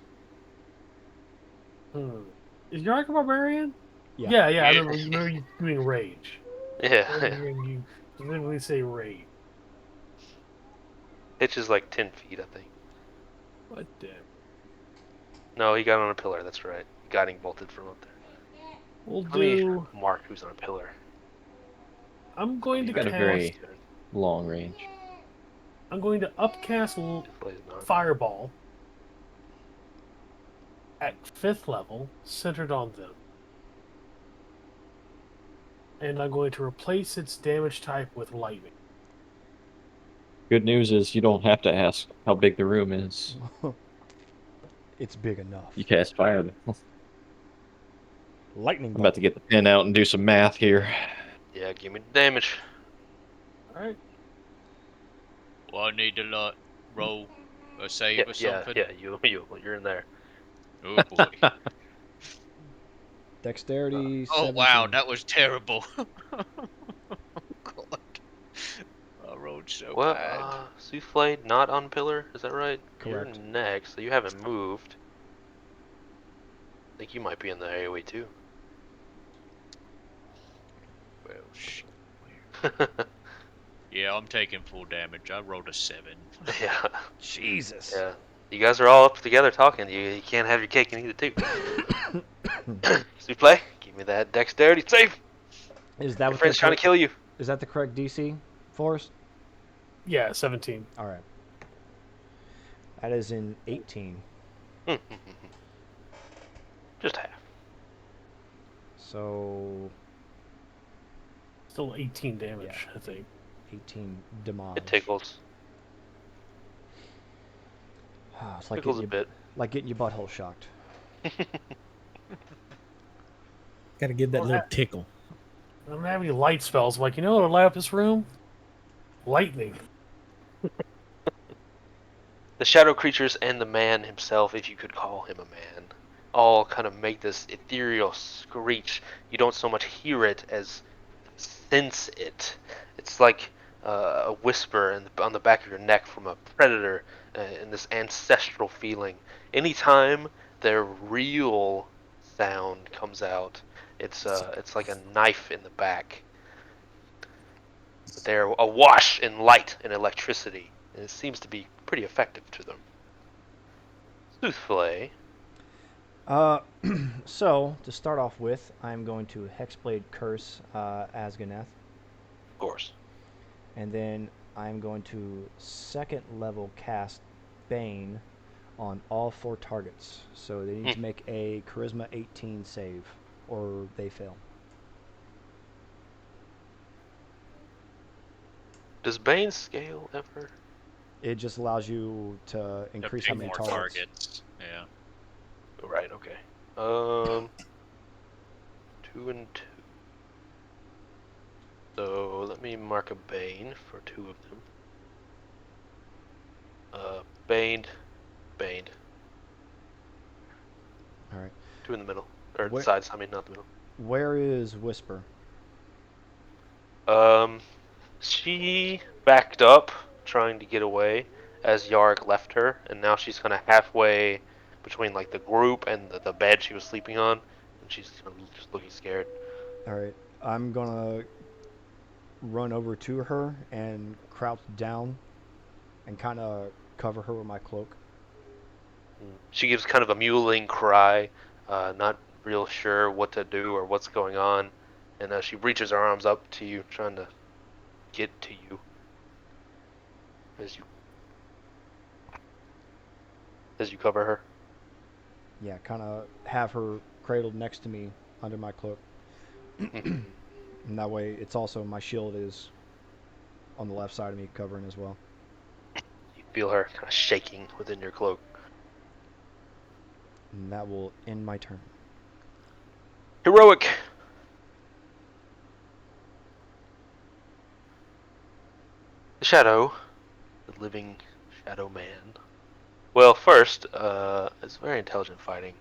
Is Yark a barbarian? Yeah. Yeah. I Yes. remember you doing rage. I Yeah. remember hearing you specifically say rage. Hitch is like 10 feet, I think. What the? No, he got on a pillar, that's right. Guiding bolted from up there. We'll Let me do. mark who's on a pillar. I'm going to Got a cast. very long range. I'm going to upcast Displays not. Fireball at 5th level, centered on them. And I'm going to replace its damage type with lightning. Good news is you don't have to ask how big the room is. It's big enough. You cast fire. Lightning I'm bolt. about to get the pen out and do some math here. Yeah, give me the damage. Alright. Well, I need to roll a save or something. Yeah, you're in there. Oh boy. Dexterity Oh 17. wow, that was terrible. God. I rolled so Well, bad. Souffle not on pillar, is that right? Correct. You're next, so you haven't moved. I think you might be in the AoE too. Well, shit. Yeah, I'm taking full damage. I rolled a 7. Yeah. Jesus. Yeah. You guys are all up together talking. You can't have your cake and eat it too. Souffle, give me that dexterity save. Is that Your what friend's trying to kill you. Is that the correct DC, Forrest? Yeah, 17. All right. That is in 18. Just half. So Still 18 damage, Yeah. I think. 18 damage. It tickles. It's like Tickles a getting bit. your butthole shocked. Got to give that Well, little tickle. I don't have any light spells. I'm like, you know what'll light up this room? Lightning. The shadow creatures and the man himself, if you could call him a man, all kind of make this ethereal screech. You don't so much hear it as sense it. It's like a whisper on the back of your neck from a predator, and this ancestral feeling. Anytime their real sound comes out, it's like a knife in the back. But they're awash in light and electricity, and it seems to be pretty effective to them. Soothflay, So, to start off with, I'm going to Hexblade Curse Asganeth, of course. and then I'm going to second level cast Bane on all 4 targets. So they need to make a Charisma 18 save, or they fail. Does Bane scale ever? It just allows you to increase how pick many more targets. Yeah. Right, okay. 2 and 2. So let me mark a Bane for 2 of them. Baned. All right. 2 in the middle. Or the Where, sides, I mean, not the middle. where is Whisper? She backed up, trying to get away, as Yarg left her, and now she's kind of halfway between, like, the group and the bed she was sleeping on, and she's just looking scared. All right. I'm gonna run over to her and crouch down and kind of cover her with my cloak. She gives kind of a mewling cry, not real sure what to do or what's going on, and she reaches her arms up to you, trying to get to you as you cover her. Yeah, kind of have her cradled next to me under my cloak. And that way, it's also my shield is on the left side of me covering as well. You feel her kind of shaking within your cloak. And that will end my turn. Heroic. The shadow, the living shadow man. Well, first, it's very intelligent fighting.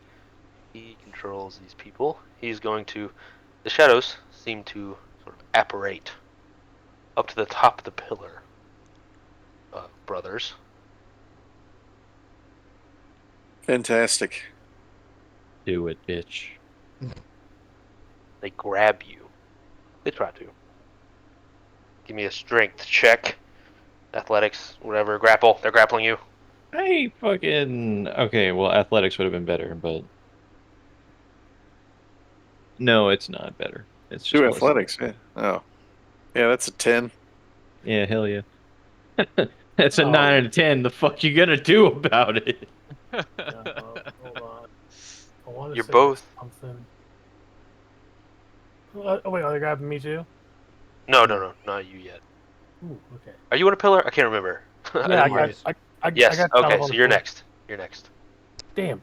He controls these people. He's going to. The shadows seem to sort of apparate up to the top of the pillar, brothers. Fantastic. Do it, bitch. They grab you. They try to. Give me a strength check. Athletics, whatever. Grapple. They're grappling you. I fucking okay. Well, athletics would have been better, but no, it's not better. It's just Do plus. athletics. Yeah. Oh, yeah. That's a 10. Yeah, hell yeah. That's a Oh. 9 out of 10. The fuck you gonna do about it? Hold on. I want to You're say both. something. Oh wait, are they grabbing me too? No, not you yet. Ooh, okay. Are you on a pillar? I can't remember. Yeah, I Yes. got Okay, shot up on so the you're floor. next. You're next. Damn.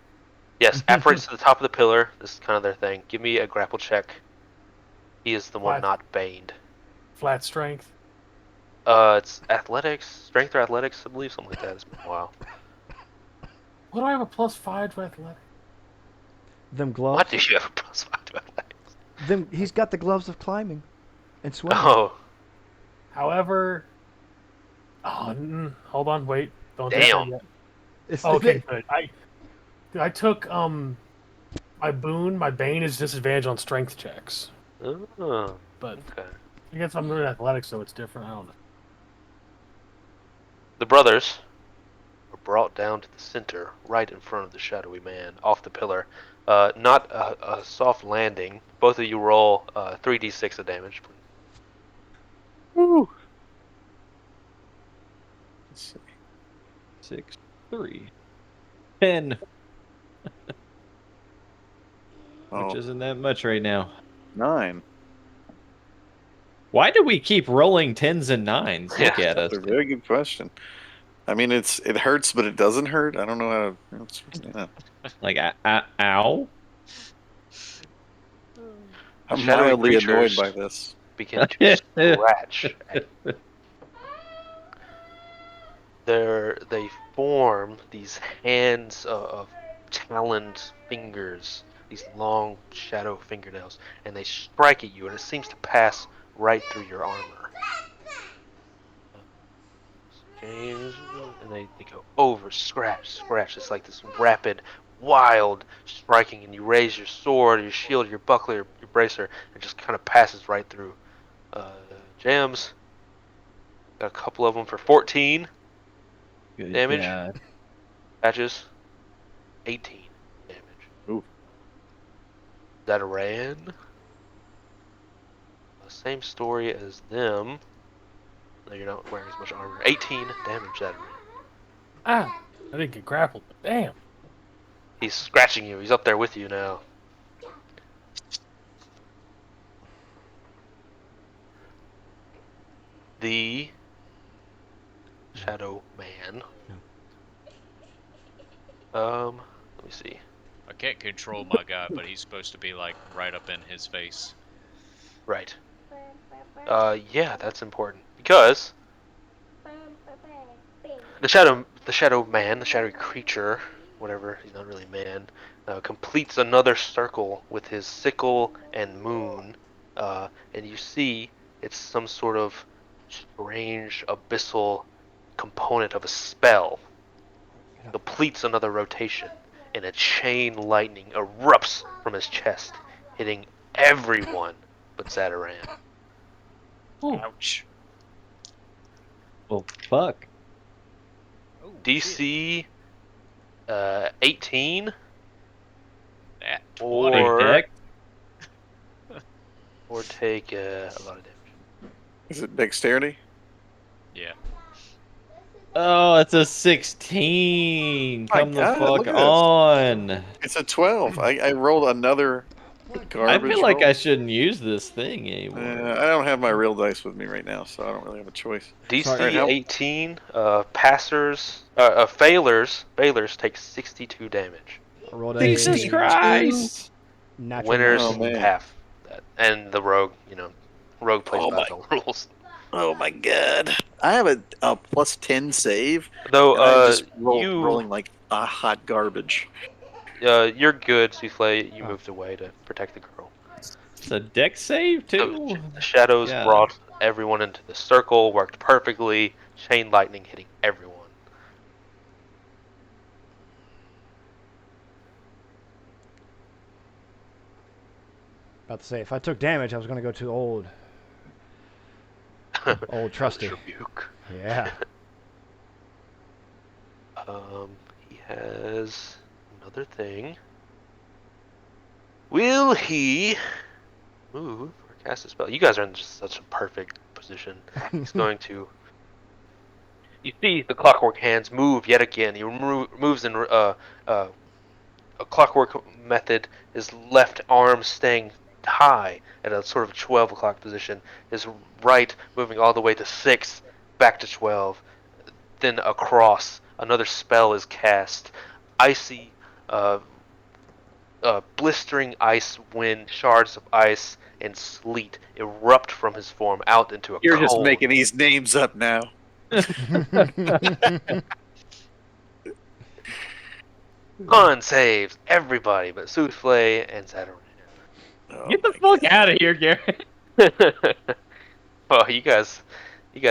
Yes, apparates to the top of the pillar. This is kind of their thing. Give me a grapple check. He is the one Flat. not baned. Flat strength. It's athletics, strength or athletics, I believe, something like that. It's been a while. What do I have a +5 to athletic? Them gloves. What do you have a +5 to athletics? He's got the gloves of climbing and swimming. Oh, However, hold on, wait, don't do damn. that yet. Okay, good. I took my boon. My bane is disadvantage on strength checks, Oh, but okay. I guess I'm doing athletics, so it's different. I don't know. The brothers were brought down to the center, right in front of the shadowy man, off the pillar. Not a soft landing. Both of you roll 3d6 of damage, please. Woo. Let's see. 6, 3, 10. Oh, Which isn't that much right now. 9. Why do we keep rolling 10s and 9s? Look at us. That's a very good question. I mean, it hurts, but it doesn't hurt. I don't know how to. You know, Like, ow? The I'm shadowy mildly annoyed creatures by this. begin to scratch at you. They form these hands of taloned fingers, these long shadow fingernails, and they strike at you, and it seems to pass right through your armor. James, and they go over, scratch, scratch. It's like this rapid, wild striking, and you raise your sword, your shield, your buckler, your bracer, and it just kind of passes right through. Jams, got a couple of them for 14 Good damage. God. Patches, 18 damage. Ooh. That ran. Same story as them. No, you're not wearing as much armor. 18 damage that ran. Ah, I didn't get grappled. But damn. He's scratching you. He's up there with you now. The Shadow Man. Let me see. I can't control my guy, but he's supposed to be like right up in his face. Right. Yeah, that's important because the shadow man, the shadowy creature, whatever, he's not really man, completes another circle with his sickle and moon, and you see it's some sort of strange abyssal component of a spell. Completes another rotation, and a chain lightning erupts from his chest, hitting everyone but Zataran. Ouch. Well, fuck. Oh, shit. DC 18 That 20. or take a lot of damage. Is it dexterity? Yeah. Oh, it's a 16. My Come the God, fuck look at this. on. It's a 12. I rolled another I garbage feel like roll. I shouldn't use this thing anymore. I don't have my real dice with me right now, so I don't really have a choice. DC Alright, how- 18 failures take 62 damage. I rolled Jesus a Christ. natural Winners Oh, 19. man. half that, and the rogue, rogue plays Oh by my! his own rules. Oh my God! I have a plus 10 save, Though and I just you rolling like a hot garbage. you're good, Souffle. You Oh. moved away to protect the girl. It's a deck save, So too? the shadows Yeah. brought everyone into the circle, worked perfectly. Chain lightning hitting everyone. About to say, if I took damage, I was going to go to old trusty. Hellish rebuke. Yeah. He has another thing. Will he move or cast a spell? You guys are in just such a perfect position. He's going to. You see the clockwork hands move yet again. He moves in a clockwork method. His left arm staying high at a sort of 12 o'clock position. His right moving all the way to 6, back to 12. Then across, another spell is cast. Icy, blistering ice wind, shards of ice and sleet erupt from his form out into a You're just cone. making these names up now. Con saves everybody but Souffle and Saturn. Oh Get the my fuck out of here, Garrett. Well, you guys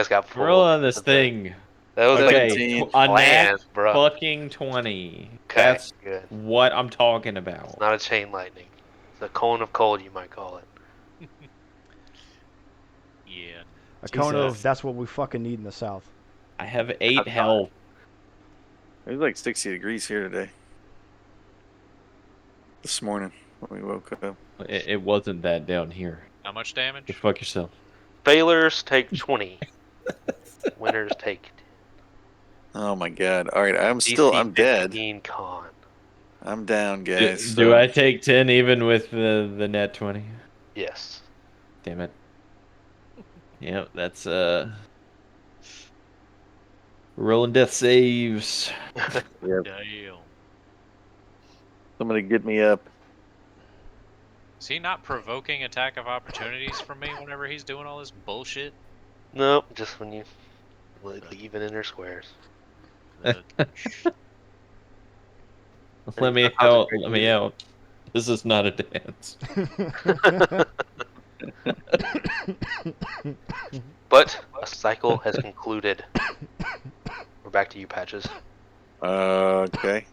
got Roll pulled. on this thing. That was like Okay, the 17. a nat plan, bro. fucking 20. Okay, That's good. what I'm talking It's about. not a chain lightning. It's a cone of cold, you might call it. Yeah. A cone of Jesus. that's what we fucking need in the South. I have 8 That's health. It was like 60 degrees here today. This morning when we woke up. It wasn't that down here. How much Go damage? fuck yourself. Failures take 20. Winners take Oh my God! All right, 10. I'm DC dead. 15 con. I'm down, guys. Do I take 10 even with the net 20? Yes. Damn it. Yep, that's Rolling death saves. Yep. Damn. Somebody get me up. Is he not provoking attack of opportunities from me whenever he's doing all this bullshit? Nope, just when you leave in inner squares. Uh, Let me out. Let me out. This is not a dance. But a cycle has concluded. We're back to you, Patches. Okay.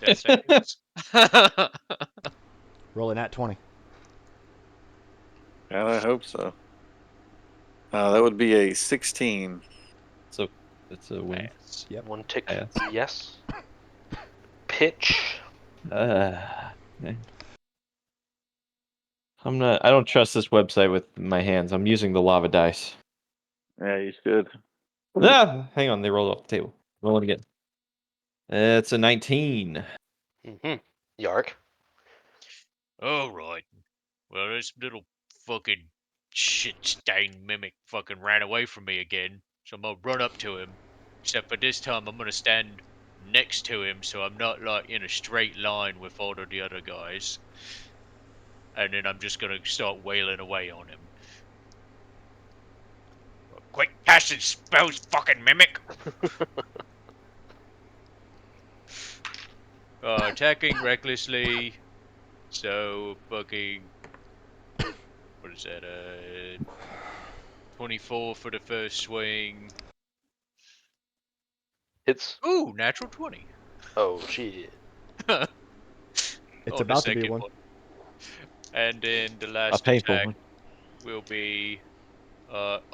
death saves. Rolling at 20. God, I hope so. That would be a 16. So it's a win. Pass. Yep. One tick. Pass. Yes. Pitch. Okay. I don't trust this website with my hands. I'm using the lava dice. Yeah, you should. Ah, hang on, they rolled off the table. Roll it again. It's a 19. Yark. All right. Well, this little fucking shit-stained mimic fucking ran away from me again, so I'm gonna run up to him. Except for this time, I'm gonna stand next to him, so I'm not like in a straight line with all of the other guys. And then I'm just gonna start wailing away on him. Quit casting spells, fucking mimic! Attacking recklessly. So fucking, what is that? 24 for the first swing. Hits. Ooh, natural 20. Oh, shit. It's On the about to be second one. And then the A last painful attack one. will be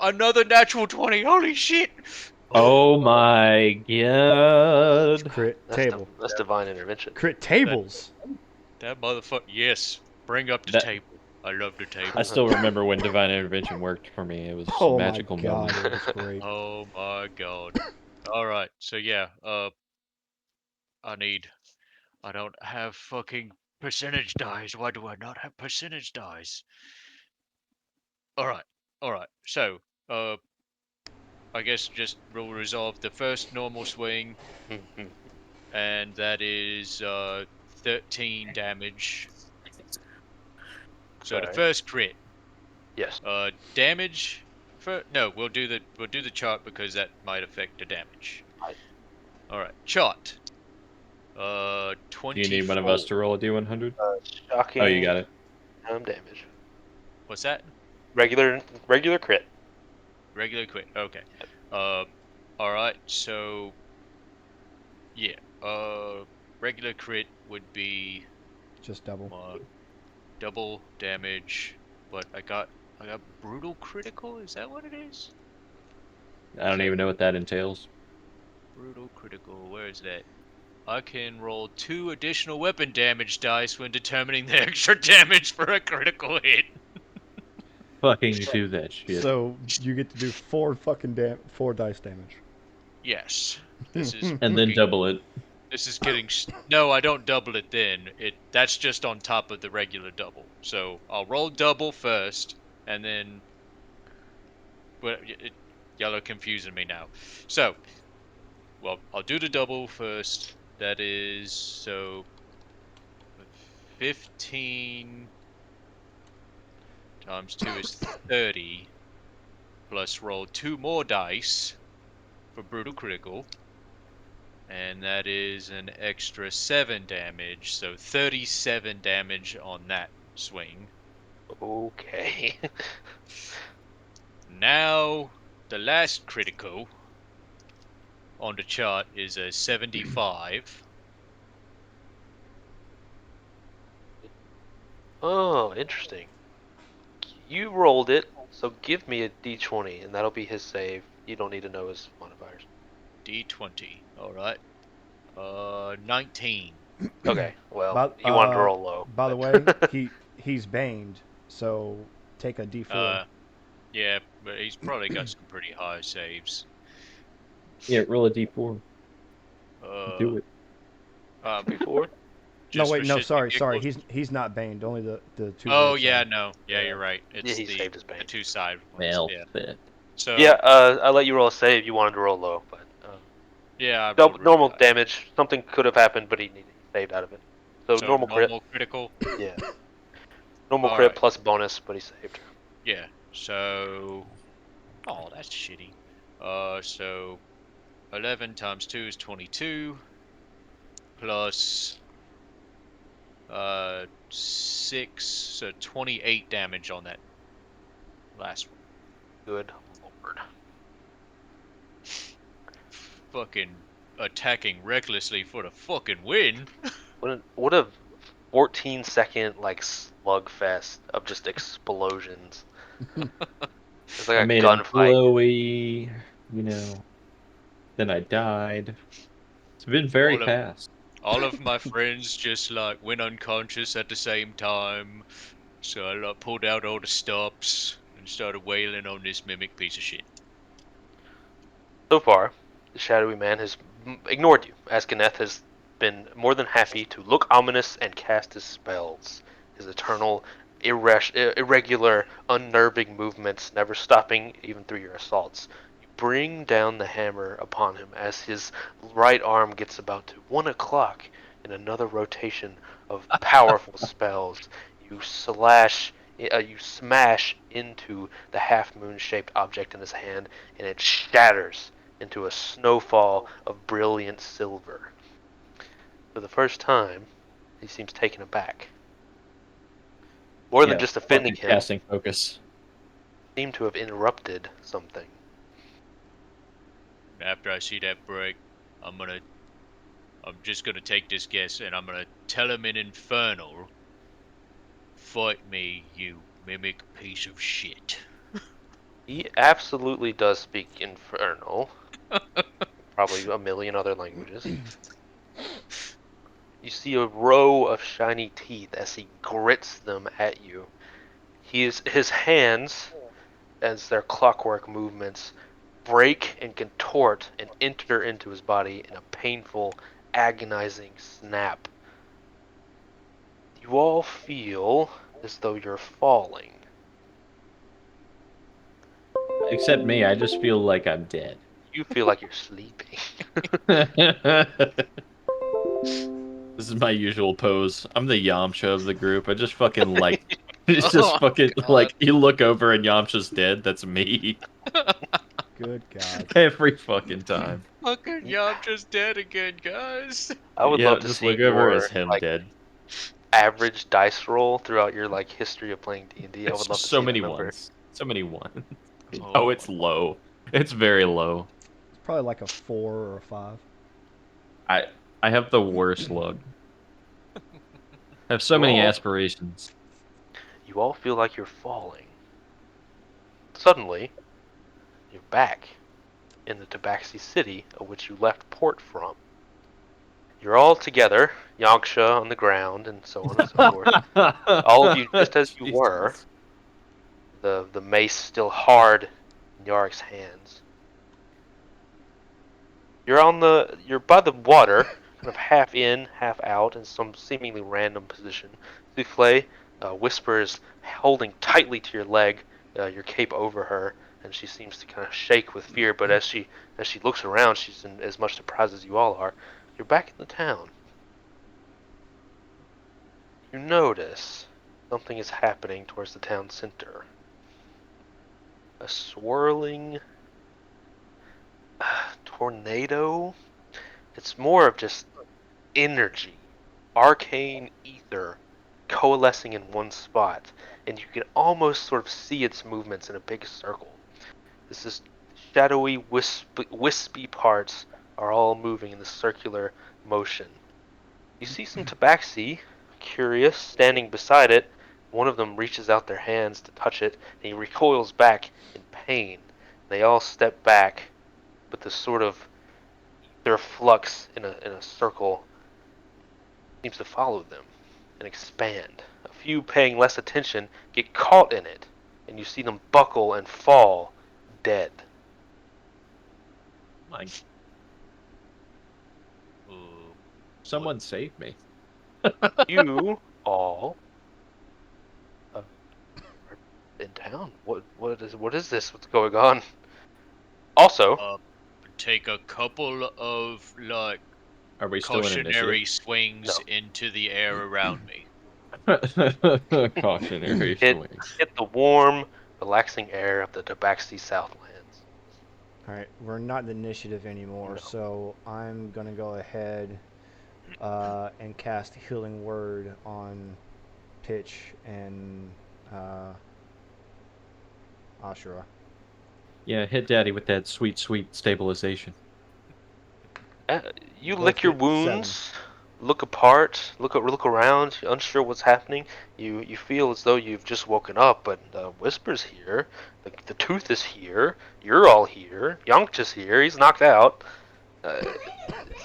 another natural 20. Holy shit! Oh my god. Crit table. That's divine intervention. Crit tables. That motherfucker. Yes, bring up the That- table. I love the table. I still remember when divine intervention worked for me. It was a Oh my magical god, moment. it was great. Oh my god. All right, so yeah, I don't have fucking percentage dice. Why do I not have percentage dice? All right. So, I guess just we'll resolve the first normal swing, and that is 13 damage. So the Sorry. first crit, Yes. damage. No, we'll do the chart because that might affect the damage. Right. All right, chart. Do 24. you need one of us to roll a d100? Shocking. Oh, you got it. Damage. What's that? Regular crit. Regular crit. Okay. All right. So yeah. Regular crit would be Just double. double damage, but I got brutal critical. Is that what it is? I don't even know what that entails. Brutal critical. Where is that? I can roll 2 additional weapon damage dice when determining the extra damage for a critical hit. Fucking do that shit. So you get to do 4 dice damage. Yes. This is And then fucking- double it. This is getting no. I don't double it then. That's just on top of the regular double. So I'll roll double first, and then. But y'all are confusing me now. So, well, I'll do the double first. That is so. 15 times 2 is 30. Plus roll 2 more dice for brutal critical. And that is an extra 7 damage, so 37 damage on that swing. Okay. Now, the last critical on the chart is a 75. Oh, interesting. You rolled it, so give me a d20, and that'll be his save. You don't need to know his modifiers. D20. Alright. 19. Okay, well, By, you wanted to roll low. By the way, he's baned, so take a d4. Yeah, but he's probably got some pretty high saves. Yeah, roll a d4. Do it. Before? No, Just wait, for no, shits sorry, and sorry. giggles. He's not baned. Only the 2. Oh right yeah, side. no, yeah, you're right. It's Yeah, he the saved his the bane. 2 side ones. Well, Yeah. fit. So Yeah, I'll let you roll a save. You wanted to roll low, but Yeah, I rolled really Normal high. damage. Something could have happened, but he saved out of it. So So normal crit. normal critical. Yeah. Normal All crit right. plus bonus, but he saved. Yeah. So, oh, that's shitty. So 11 times 2 is 22 plus 6, so 28 damage on that last one. Good lord. Fucking attacking recklessly for the fucking win. What a 14-second like slugfest of just explosions. It's I like a made him gunfight. glowy, then I died. It's been very All of fast. all of my friends just like went unconscious at the same time. So I like, pulled out all the stops and started wailing on this mimic piece of shit. So far, the shadowy man has ignored you, as Ganeth has been more than happy to look ominous and cast his spells. His eternal, irregular, unnerving movements never stopping even through your assaults. You bring down the hammer upon him as his right arm gets about to 1 o'clock in another rotation of powerful spells. You smash into the half moon shaped object in his hand, and it shatters into a snowfall of brilliant silver. For the first time, he seems taken aback. More than Yeah, just offending fucking him, casting focus. he seemed to have interrupted something. After I see that break, I'm just gonna take this guess and I'm gonna tell him in Infernal, fight me, you mimic piece of shit. He absolutely does speak Infernal, probably a million other languages. You see a row of shiny teeth as he grits them at you. His hands, as their clockwork movements, break and contort and enter into his body in a painful, agonizing snap. You all feel as though you're falling. Except me, I just feel like I'm dead. You feel like you're sleeping. This is my usual pose. I'm the Yamcha of the group. I just fucking like it's just Oh fucking god. like you look over and Yamcha's dead. That's me. Good God. Every fucking time. Fucking yeah, I'm just dead again, guys. I would Yeah, love to just see look over as your him like dead. average dice roll throughout your like history of playing D&D. I would It's love to so see that many number. ones. So many ones. Oh, Oh it's low. It's very low. It's probably like a 4 or a 5. I I have the worst luck. I have so You many all aspirations. you all feel like you're falling. Suddenly, you're back in the Tabaxi city of which you left port from. You're all together, Yanksha on the ground, and so on and so forth. All of you just as you were, Jesus. the mace still hard in Yarik's hands. You're by the water, kind of half in, half out, in some seemingly random position. Souffle whispers, holding tightly to your leg, your cape over her, and she seems to kind of shake with fear. But as she looks around, she's in as much surprised as you all are. You're back in the town. You notice something is happening towards the town center. A swirling tornado. It's more of just energy, arcane ether coalescing in one spot, and you can almost sort of see its movements in a big circle. This is shadowy, wispy parts are all moving in this circular motion. You see some tabaxi, curious, standing beside it. One of them reaches out their hands to touch it, and he recoils back in pain. They all step back, but this sort of ether flux in a circle seems to follow them and expand. A few paying less attention get caught in it, and you see them buckle and fall dead. Like Uh, what? someone save me. You all are in town. What is this? What's going on? Also, Uh, take a couple of like Are we still in cautionary swings No. into the air around me. initiative? Cautionary Hit swings. the warm, relaxing air of the Tabaxi Southlands. All right, we're not in initiative anymore, No. so I'm gonna go ahead and cast Healing Word on Pitch and Ashura. Yeah, hit daddy with that sweet, sweet stabilization. You Both lick your get 7. wounds, look apart, look around, you're unsure what's happening. You feel as though you've just woken up, but Whisper's here, the Tooth is here, you're all here, Yonkta's here, he's knocked out. It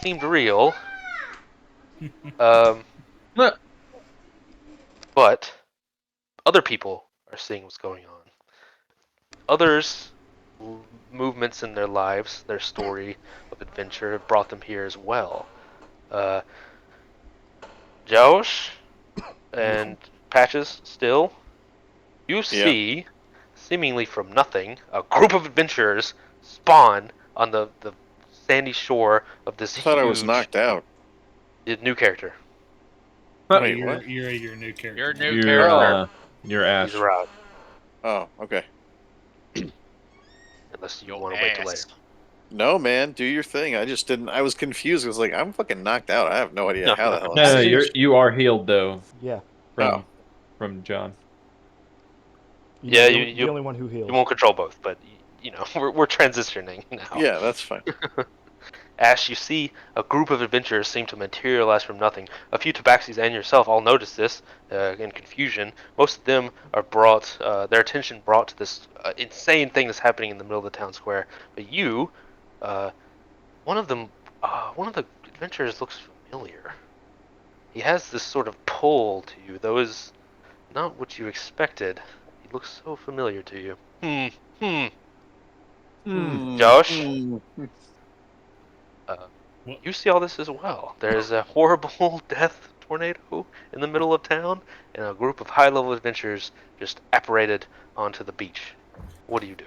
seemed real. Um, but other people are seeing what's going on. Others' movements in their lives, their story of adventure, have brought them here as well. Uh, Josh and Patches still, you see, seemingly from nothing, a group of adventurers spawn on the sandy shore of this I thought I was huge knocked out. new character. Wait, you're, what? You're your new character. You're a new now. character. You're He's Ash. around, Oh, okay. unless you Your want to wait till ass. later. No, man, do your thing. I just didn't. I was confused. I was like, I'm fucking knocked out. I have no idea how the hell. No, I'm no, still- you are healed though Yeah. Oh, from John. You know, Yeah, the only one who heals. you won't control both, but we're transitioning now. yeah, that's fine. Ash, you see a group of adventurers seem to materialize from nothing. A few Tabaxis and yourself all notice this in confusion. Most of them are brought, their attention brought to this insane thing that's happening in the middle of the town square. But you, uh, one of them, one of the adventurers looks familiar. He has this sort of pull to you, though is not what you expected. He looks so familiar to you. Josh? What? You see all this as well. There's a horrible death tornado in the middle of town, and a group of high-level adventurers just apparated onto the beach. What do you do?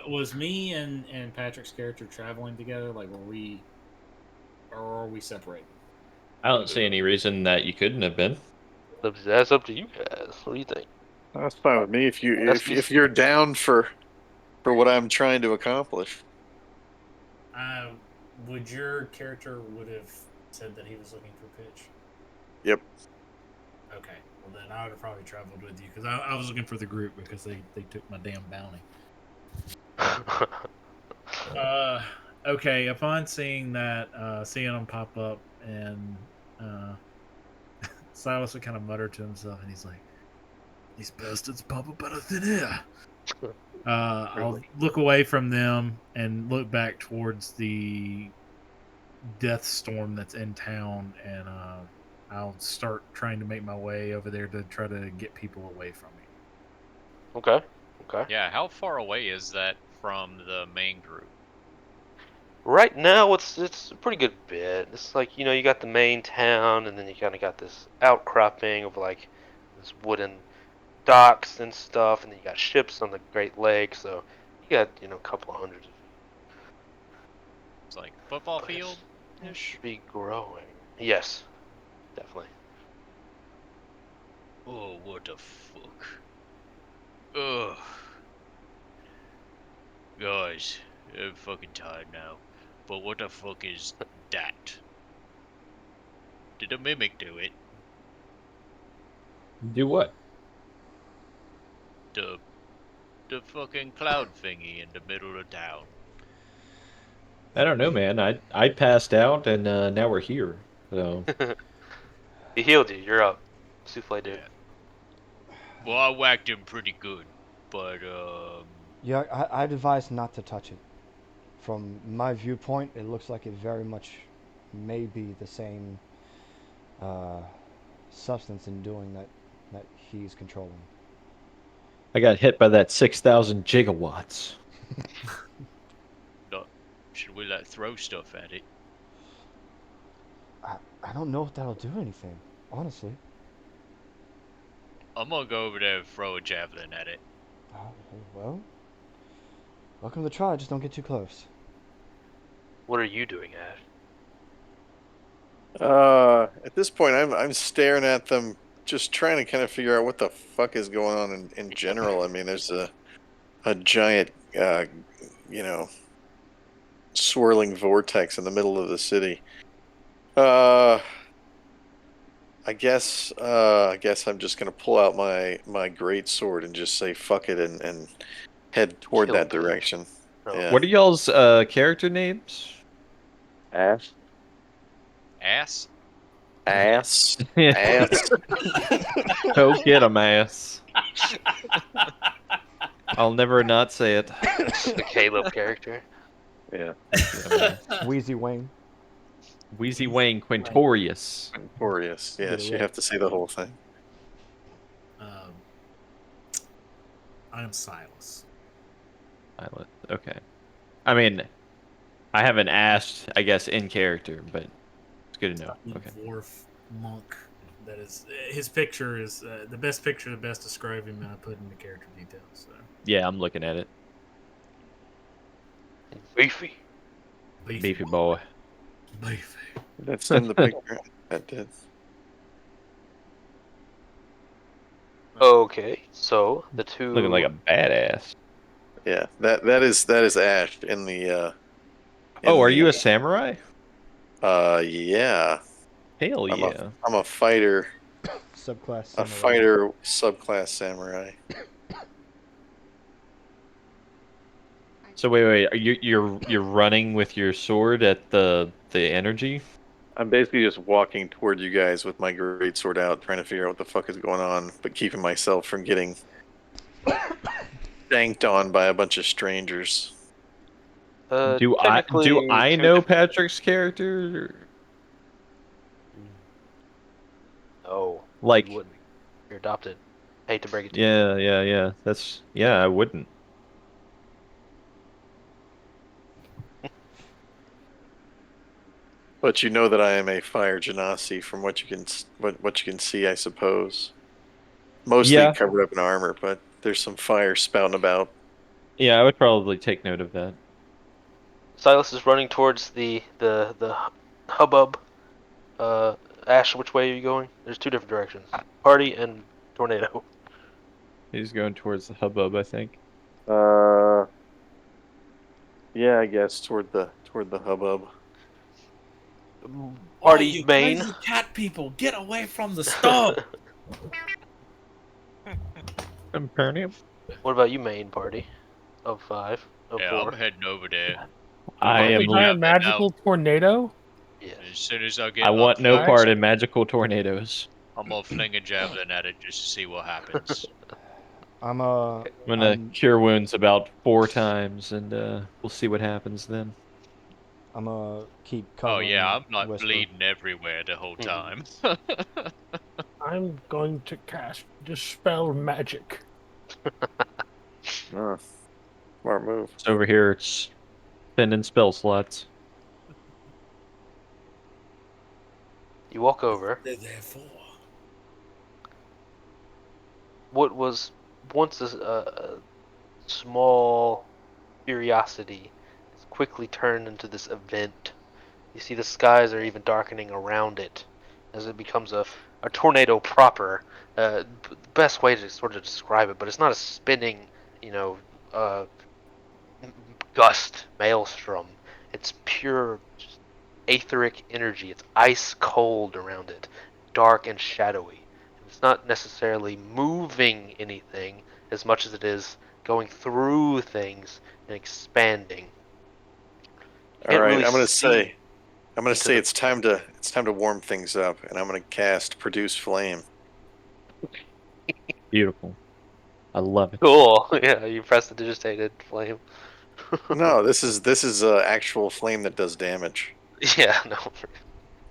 Was me and Patrick's character traveling together? Like, or are we separated? I don't see any reason that you couldn't have been. That's up to you guys. What do you think? That's fine with me. If you That's if you're down for what I'm trying to accomplish. Would your character would have said that he was looking for Pitch? Yep. Okay, well then I would have probably traveled with you because I was looking for the group because they took my damn bounty. Okay. Upon seeing that, seeing them pop up, and Silas would kind of mutter to himself, and he's like, "These bastards pop up out of thin air." I'll look away from them and look back towards the death storm that's in town, and I'll start trying to make my way over there to try to get people away from me. Okay. Yeah, how far away is that from the main group? Right now, it's a pretty good bit. It's like you got the main town, and then you kind of got this outcropping of like this wooden docks and stuff, and then you got ships on the Great Lake. So you got a couple of hundreds of It's like football But field it ish. should be growing. Yes, definitely. Oh, what the fuck? Ugh. Guys, I'm fucking tired now. But what the fuck is that? Did a mimic do it? Do what? The fucking cloud thingy in the middle of town. I don't know, man. I passed out, and now we're here. So He healed you. You're up. Souffle dude. Yeah. Well, I whacked him pretty good, but Yeah, I'd advise not to touch it. From my viewpoint, it looks like it very much may be the same substance in doing that he's controlling. I got hit by that 6,000 gigawatts. no, should we like throw stuff at it? I don't know if that'll do anything, honestly. I'm gonna go over there and throw a javelin at it. Well, welcome to try. Just don't get too close. What are you doing, Ash? At this point, I'm staring at them, just trying to kind of figure out what the fuck is going on in general. I mean, there's a giant, you know, swirling vortex in the middle of the city. I guess I'm just gonna pull out my great sword and just say fuck it and head toward Kill that Bill. direction. Oh. Yeah. What are y'all's character names? Ass. Ass. Ass. Yeah. Ass. Go get 'em, ass. I'll never not say it. The Caleb character. Yeah. Wheezy Wang. Wheezy Wang Quintorius. Notorious. Get it Yes, you right. have to say the whole thing. I am Silas. Violet. Okay. I mean, I haven't asked, I guess, in character, but it's good to know. Okay. Dwarf monk. That is his picture is the best picture to best describe him. I put in the character details. So. Yeah, I'm looking at it. Beefy. Beefy boy. Beefy. That's in the picture. That did. Okay, so the two. Looking like a badass. Yeah. That is Ash in the Oh, are the you a samurai? yeah. Hell I'm yeah. I'm a fighter. Subclass A samurai. fighter subclass samurai. So wait, are you're running with your sword at the energy? I'm basically just walking toward you guys with my great sword out, trying to figure out what the fuck is going on, but keeping myself from getting danked on by a bunch of strangers. Do Technically, I two know different. Patrick's character? Oh, you Like, wouldn't. You're adopted. Hate to break it to you. yeah. I wouldn't. But you know that I am a fire genasi from what you can what you can see, I suppose. Mostly Yeah, covered up in armor, but there's some fire spouting about. yeah, I would probably take note of that. Silas is running towards the hubbub. Ash, which way are you going? There's two different directions. Party and tornado. He's going towards the hubbub, I think. Uh, yeah, I guess toward the hubbub. Oi, Party you main. crazy cat people, get away from the stove! Impernium. What about you, main party? Of five, of Yeah, four. I'm heading over there. I Let am. me Giant jab that out. magical tornado. Yes. As soon as I I get up want no close, part in magical tornadoes. I'm gonna fling a javelin at it just to see what happens. I'm I'm gonna cure wounds about 4 times, and we'll see what happens then. I'm keep Oh covering. yeah, I'm like Whisper. bleeding everywhere the whole time. I'm going to cast dispel magic. Oh, smart move. So over here, it's spending spell slots. You walk over. They're there for. What was once a small curiosity is quickly turned into this event. You see the skies are even darkening around it as it becomes a tornado proper. The best way to sort of describe it, but it's not a spinning, you know, uh, gust maelstrom. It's pure just etheric energy. It's ice cold around it, dark and shadowy. It's not necessarily moving anything as much as it is going through things and expanding. You All can't right, really see I'm gonna into say the. it's time to warm things up, and I'm gonna cast produce flame. Beautiful. I love it. Cool. Yeah, you press the digitated flame. No, this is actual flame that does damage. Yeah, no.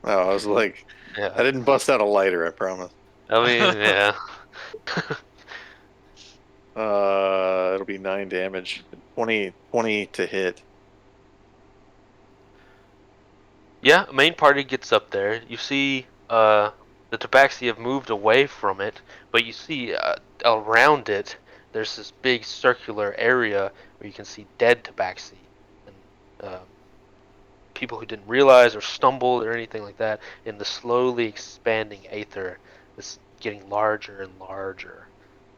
No, I was like, I Yeah. didn't bust out a lighter, I promise. I mean, yeah. It'll be 9 damage, 20 to hit. Yeah, main party gets up there. You see the tabaxi have moved away from it, but you see around it there's this big circular area where you can see dead tabaxi and people who didn't realize or stumbled or anything like that, in the slowly expanding aether is getting larger and larger.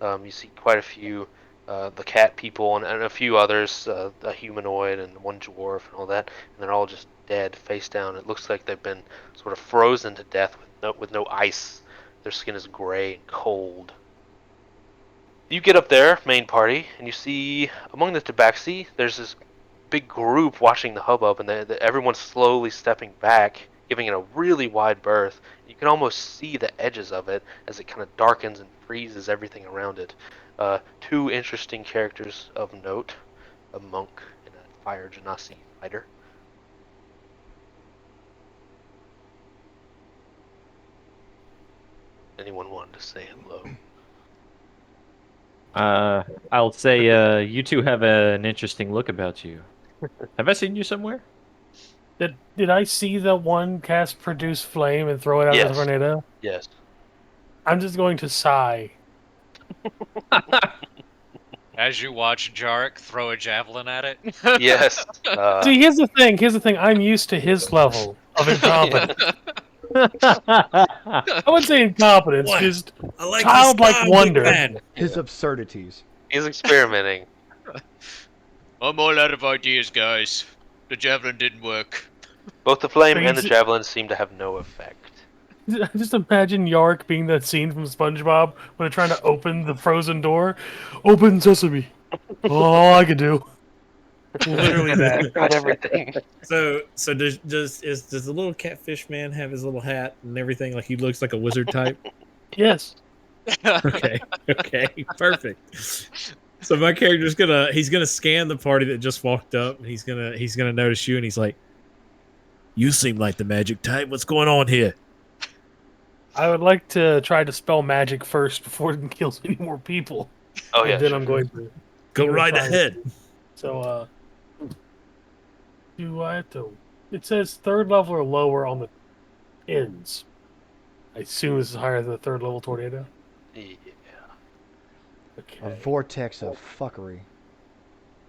You see quite a few, the cat people and a few others, a humanoid and one dwarf and all that, and they're all just dead, face down. It looks like they've been sort of frozen to death with no ice. Their skin is gray and cold. You get up there, main party, and you see among the tabaxi, there's this big group watching the hubbub, and everyone's slowly stepping back, giving it a really wide berth. You can almost see the edges of it as it kind of darkens and freezes everything around it. Two interesting characters of note, a monk and a fire genasi fighter. Anyone wanted to say hello? I'll say you two have an interesting look about you. Have I seen you somewhere? Did I see the one cast produce flame and throw it out of the Yes. tornado? Yes. I'm just going to sigh. As you watch Jarek throw a javelin at it. Yes. See, here's the thing. Here's the thing. I'm used to his level of incompetence. I wouldn't say incompetence, What? just I like childlike the wonder. His absurdities. He's experimenting. I'm all out of ideas, guys. The javelin didn't work. Both the flame So and the he's- javelin seem to have no effect. Just imagine Yark being that scene from SpongeBob when they're trying to open the frozen door. Open sesame. All I could do. Literally that. Got everything. So does the little catfish man have his little hat and everything? Like he looks like a wizard type. Yes. Okay, perfect. So my character's gonna scan the party that just walked up, and he's gonna notice you, and he's like, "You seem like the magic type. What's going on here?" I would like to try to spell magic first before it kills any more people. Oh yeah. And then sure, I'm sure. going to Go give it a right try. ahead. So, do I have to? It says third level or lower on the ends. I assume this is higher than the third level tornado. Yeah. A Okay. vortex of fuckery.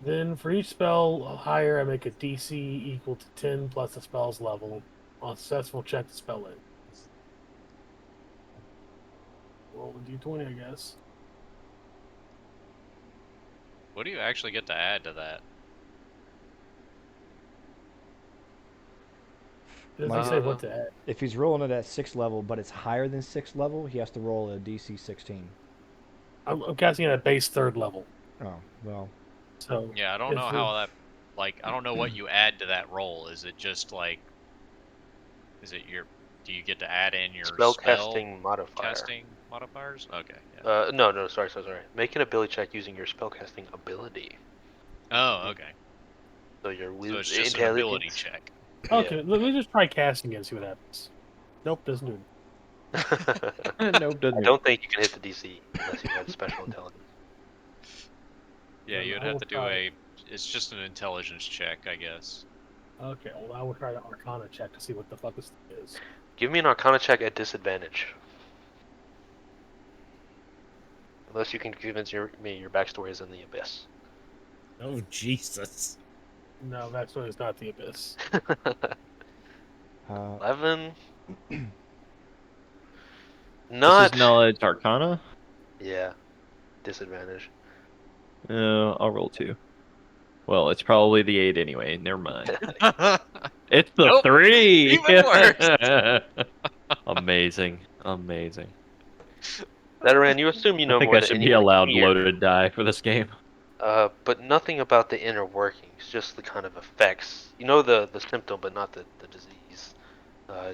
Then for each spell higher, I make a DC equal to 10 plus the spell's level. On successful, check the spell in. Roll a d20, I guess. What do you actually get to add to that? It doesn't say what to add. If he's rolling it at 6th level, but it's higher than 6th level, he has to roll a DC 16. I'm casting it at base third level. Oh, well. So Yeah, I don't if know we- how that. Like, I don't know what you add to that roll. Is it just like? Is it your? Do you get to add in your Spell casting modifier. casting modifiers? Okay. Yeah. No, sorry. Make an ability check using your spellcasting ability. Oh, okay. So your So it's just an ability check. Okay, let me just try casting it and see what happens. Nope, doesn't do it. Nope, I doesn't. don't think you can hit the DC unless you have special intelligence. Yeah, Then you'd I have will to do try. a. It's just an intelligence check, I guess. Okay, well, I will try the Arcana check to see what the fuck this thing is. Give me an Arcana check at disadvantage. Unless you can convince me your backstory is in the abyss. Oh Jesus! No, that's when it's not the Abyss. 11. This Not. is knowledge arcana. Yeah. Disadvantage. I'll roll 2. Well, it's probably the 8 anyway. Never mind. It's the Nope, 3. even worse. Amazing. Veteran, you assume you know I think more I than should be anyone allowed here. loaded die for this game. But nothing about the inner workings, just the kind of effects. You know the symptom, but not the disease.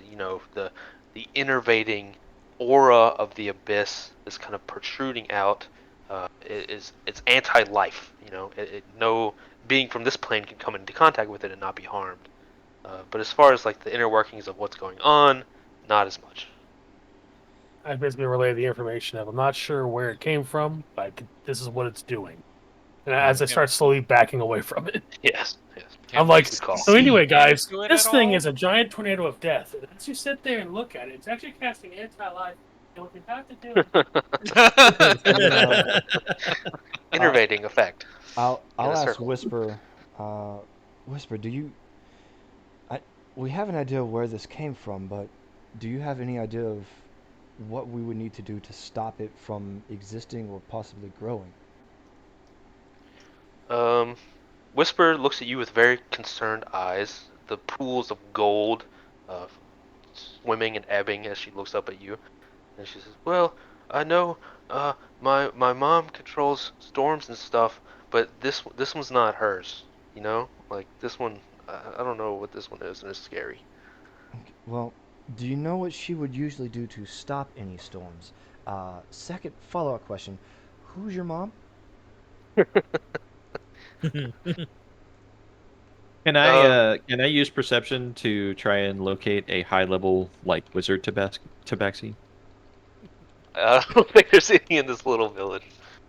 You know the innervating aura of the abyss is kind of protruding out. It's anti-life. You know, no being from this plane can come into contact with it and not be harmed. But as far as like the inner workings of what's going on, not as much. I basically relayed the information of I'm not sure where it came from, but this is what it's doing. And as I start slowly backing away from it, Yes. I'm like, Good call. so anyway, guys, to it this at thing all? is a giant tornado of death. And as you sit there and look at it, it's actually casting anti-life. And what you have to do Innervating effect. I'll In a ask circle. Whisper. Whisper, do you? We have an idea of where this came from, but do you have any idea of what we would need to do to stop it from existing or possibly growing? Whisper looks at you with very concerned eyes. The pools of gold, uh, swimming and ebbing as she looks up at you, and she says, "Well, I know, my mom controls storms and stuff, but this one's not hers. You know, like this one, I don't know what this one is, and it's scary." Well, do you know what she would usually do to stop any storms? Second follow-up question: who's your mom? Can I use perception to try and locate a high level like wizard tabaxi? I don't think there's any in this little village.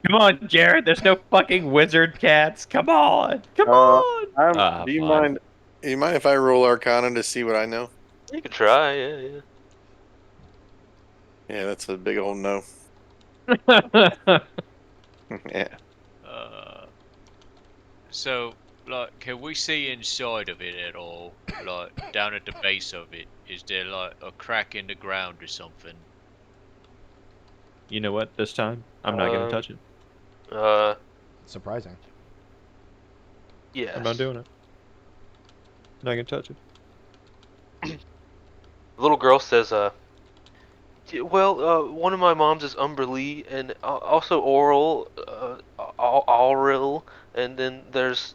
Come on, Jared. There's no fucking wizard cats. Come on. Come on. Do you Fine. mind? Do you mind if I roll Arcana to see what I know? You can try, yeah. Yeah, that's a big old no. Yeah. So, like, can we see inside of it at all? Like, down at the base of it, is there like a crack in the ground or something? You know what? This time, I'm not going to touch it. Surprising. Yes. I'm not doing it. I'm not going to touch it. The little girl says, well, one of my moms is Umberlee, and also Auril, and then there's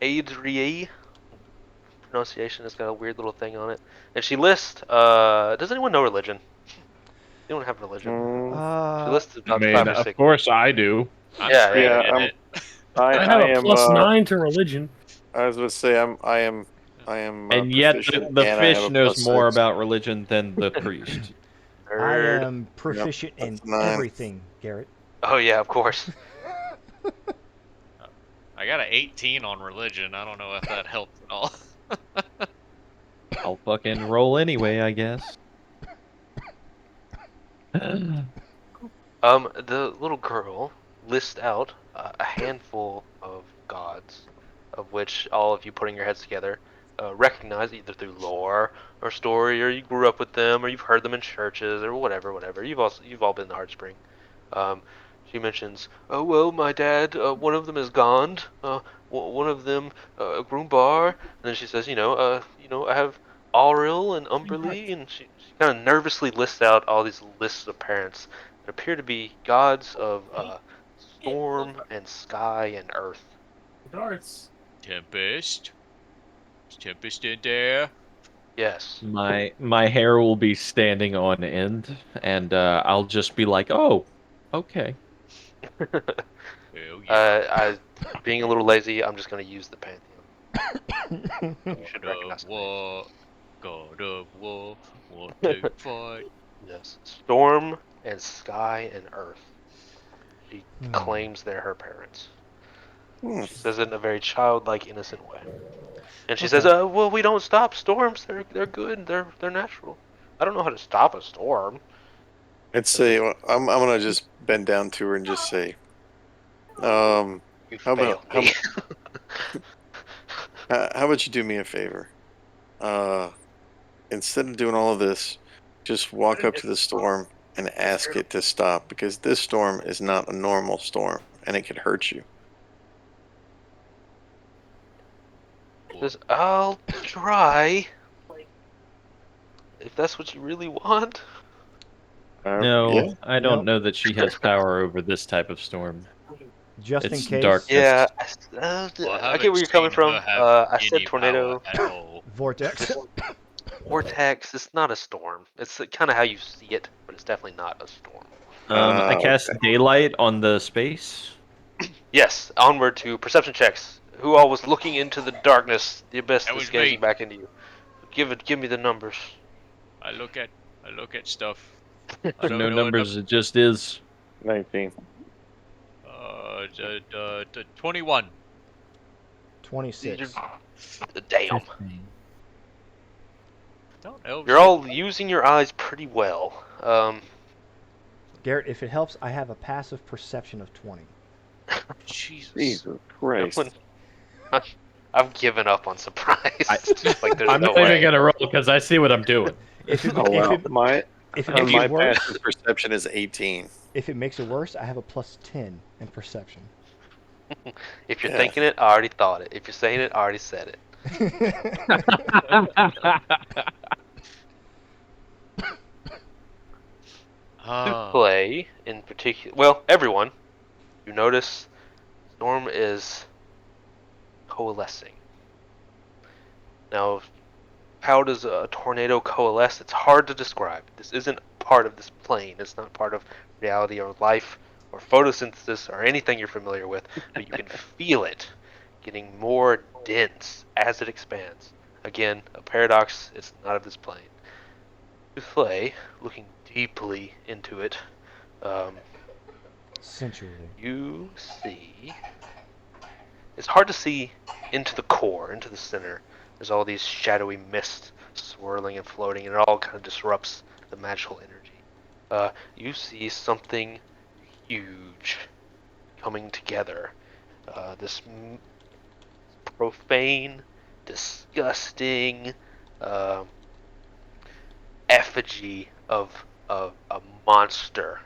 Adrie. Pronunciation has got a weird little thing on it. And she lists, does anyone know religion? Anyone have religion? She lists about 5 or 6. Of course I do. Yeah. I have a +9 to religion. I was going to say I am. And yet, proficient, the and I have fish a knows more +6. about religion than the priest. I am proficient in that's 9. everything, Garrett. Oh yeah, of course. I got an 18 on religion. I don't know if that helps at all. I'll fucking roll anyway, I guess. The little girl lists out a handful of gods, of which all of you putting your heads together recognize either through lore or story, or you grew up with them, or you've heard them in churches, or whatever. You've all been to Heartspring. She mentions, oh well, my dad, one of them is Gond, one of them, Groombar, and then she says, I have Auril and Umberlee, and she kind of nervously lists out all these lists of parents that appear to be gods of storm and sky and earth. Darts. Tempest. Is Tempest in there? Yes. My hair will be standing on end, and I'll just be like, "Oh, okay." Hell yeah. Being a little lazy, I'm just going to use the Pantheon. You should recognize the names. God of War, want to fight. Yes. Storm and sky and earth. She claims they're her parents. She says it in a very childlike, innocent way. And she says, well, we don't stop storms. They're good. They're natural. I don't know how to stop a storm. Let's say I'm gonna just bend down to her and just say, how about you do me a favor? Instead of doing all of this, just walk up to the storm and ask it to stop, because this storm is not a normal storm and it could hurt you. Says, I'll try. If that's what you really want. No, yeah. I don't know that she has power over this type of storm. Just in It's case. darkness. Yeah, I get where you're coming from. I said tornado. Vortex. Vortex. It's not a storm. It's kind of how you see it, but it's definitely not a storm. I cast daylight on the space. Yes, onward to perception checks. Who all was looking into the darkness, the abyss That that's was gazing me. back into you? Give me the numbers. I look at stuff. No numbers, it just is. 19. 21. 26. Damn. 15. Don't elves You're all using your eyes pretty well. Garrett, if it helps, I have a passive perception of 20. Jesus. Jesus Christ. I've given up on surprise. Like there's I'm no not even way. gonna roll because I see what I'm doing. If it, Oh if wow, it, if it my makes it my worse, passive perception is 18. if it makes it worse, I have a +10 in perception. If you're Yeah. thinking it, I already thought it. If you're saying it, I already said it. To play in particular, well, everyone, you notice Storm is coalescing. Now, how does a tornado coalesce? It's hard to describe. This isn't part of this plane. It's not part of reality or life or photosynthesis or anything you're familiar with, but you can feel it getting more dense as it expands. Again, a paradox, it's not of this plane. To play, looking deeply into it, Sensually. you see. It's hard to see into the core, into the center. There's all these shadowy mists swirling and floating, and it all kind of disrupts the magical energy. You see something huge coming together. This profane, disgusting effigy of a monster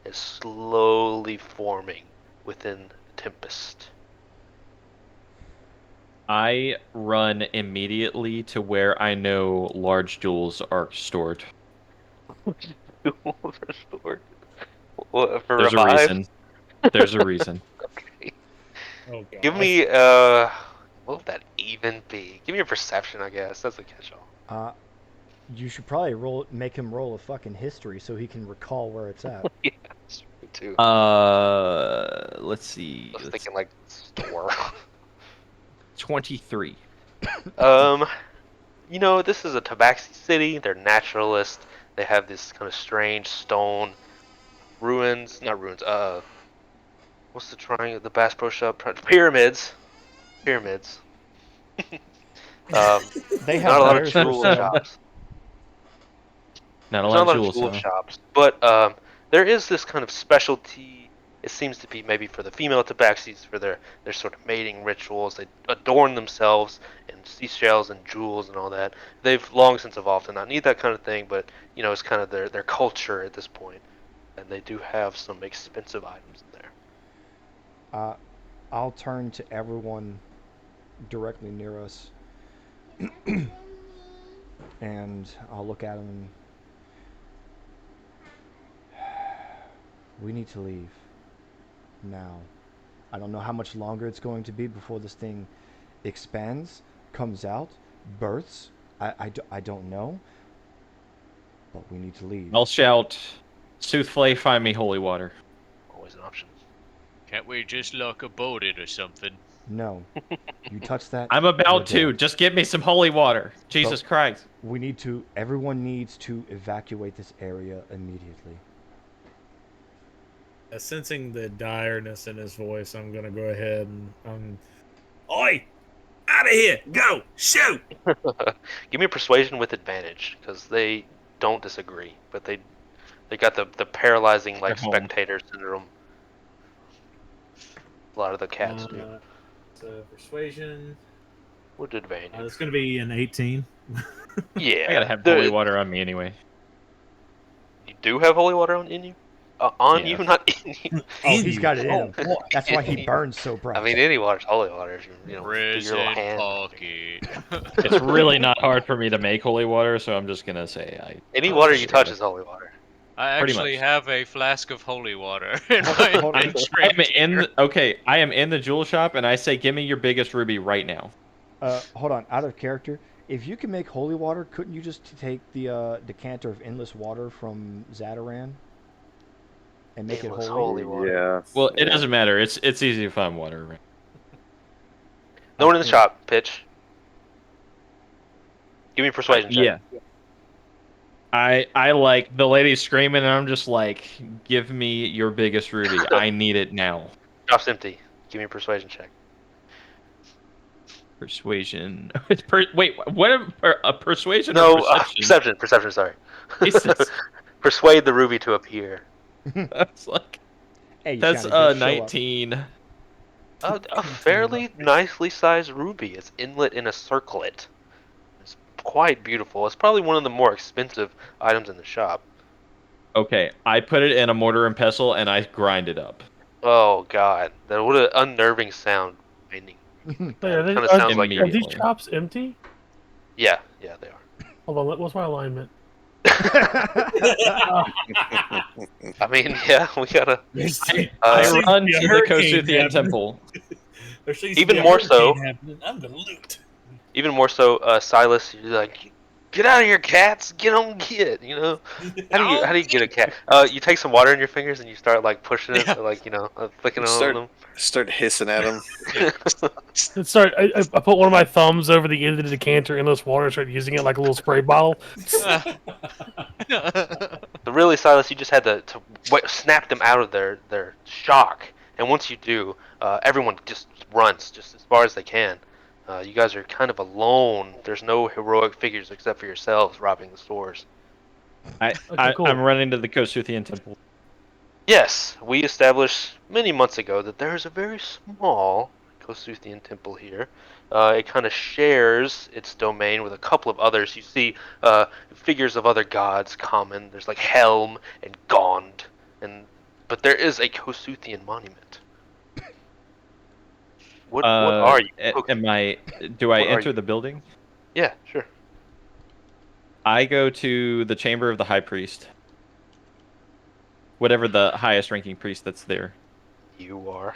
is slowly forming within the Tempest. I run immediately to where I know large jewels are stored. Restored. What, for There's a revive? reason. There's a reason. Okay. Oh god. Give me what would that even be? Give me a perception, I guess. That's a catch-all. You should probably make him roll a fucking history so he can recall where it's at. Yeah, that's true too. Let's see. I was thinking like store. 23. You know, this is a tabaxi city. They're naturalists. They have this kind of strange stone ruins, not ruins. What's the triangle? The Bass Pro Shop? Pyramids. Pyramids. They Not have a lot of bears for jewel sale. shops. Not a There's lot not of a lot of jewels, jewel huh? shops, but there is this kind of specialty. It seems to be maybe for the female tabaxis for their sort of mating rituals. They adorn themselves in seashells and jewels and all that. They've long since evolved to not need that kind of thing, but you know it's kind of their culture at this point, and they do have some expensive items in there. I'll turn to everyone directly near us, and I'll look at them. We need to leave now. I don't know how much longer it's going to be before this thing expands, comes out, births. I don't know, but we need to leave. I'll shout, Soothflay, find me holy water. Always an option. Can't we just lock a boat in or something? No. You touch that. I'm you're about to. dead. Just give me some holy water. Jesus Christ. Everyone needs to evacuate this area immediately. Sensing the direness in his voice, I'm gonna go ahead and Oi! Out of here! Go! Shoot! Give me a persuasion with advantage, because they don't disagree, but they got the paralyzing like They're home. spectator syndrome. A lot of the cats do. So persuasion. With advantage. It's gonna be an 18. Yeah. I gotta have holy water on me anyway. You do have holy water in you? On Yeah. you, not in you. Oh, he's got it in him. That's why he burns so bright. I mean, any water's holy water. If you know, do your Prison little hand. pocket. It's really not hard for me to make holy water, so I'm just gonna say Any water you touch is holy water. I Pretty actually much. have a flask of holy water in my Hold on. inventory. I am in the jewel shop, and I say, give me your biggest ruby right now. Hold on, out of character. If you can make holy water, couldn't you just take the decanter of endless water from Zadaran and make Endless it holy? holy water. Yeah. Well, it doesn't matter. It's easy to find water. Right? No one in the shop. Pitch. Give me a persuasion check. Yeah. I like the lady screaming, and I'm just like, give me your biggest ruby. I need it now. Shop's empty. Give me a persuasion check. Persuasion. Wait, what? A persuasion? No, or perception? perception. Perception. Sorry. Jesus. Persuade the ruby to appear. That's like. Hey, That's Johnny, just show up. 19. A fairly nicely sized ruby. It's inlet in a circlet. It's quite beautiful. It's probably one of the more expensive items in the shop. Okay, I put it in a mortar and pestle and I grind it up. Oh God, what an unnerving sound! Grinding. Wait, It kind of sounds like are you're. these Immediately. chops empty? Yeah, they are. Hold on, what's my alignment? I mean, yeah, we gotta. I seems to run be a to the hurricane Kosuthian happening. temple. There seems to Even be a more hurricane so. happening. I'm gonna loot. Even more so, Silas, you're like, get out of here, cats! Get on, get! You know, how do you get a cat? You take some water in your fingers and you start like pushing it, like flicking on them. Start hissing at them. I put one of my thumbs over the end of the decanter in this water and start using it like a little spray bottle. So really, Silas, you just had to snap them out of their shock, and once you do, everyone just runs just as far as they can. You guys are kind of alone. There's no heroic figures except for yourselves robbing the stores. Cool. I'm running to the Kosuthian temple. Yes, we established many months ago that there is a very small Kosuthian temple here. It kind of shares its domain with a couple of others. You see figures of other gods common. There's like Helm and Gond, but there is a Kosuthian monument. What are you? Do I What are enter you? the building? Yeah, sure. I go to the chamber of the high priest. Whatever the highest ranking priest that's there. You are.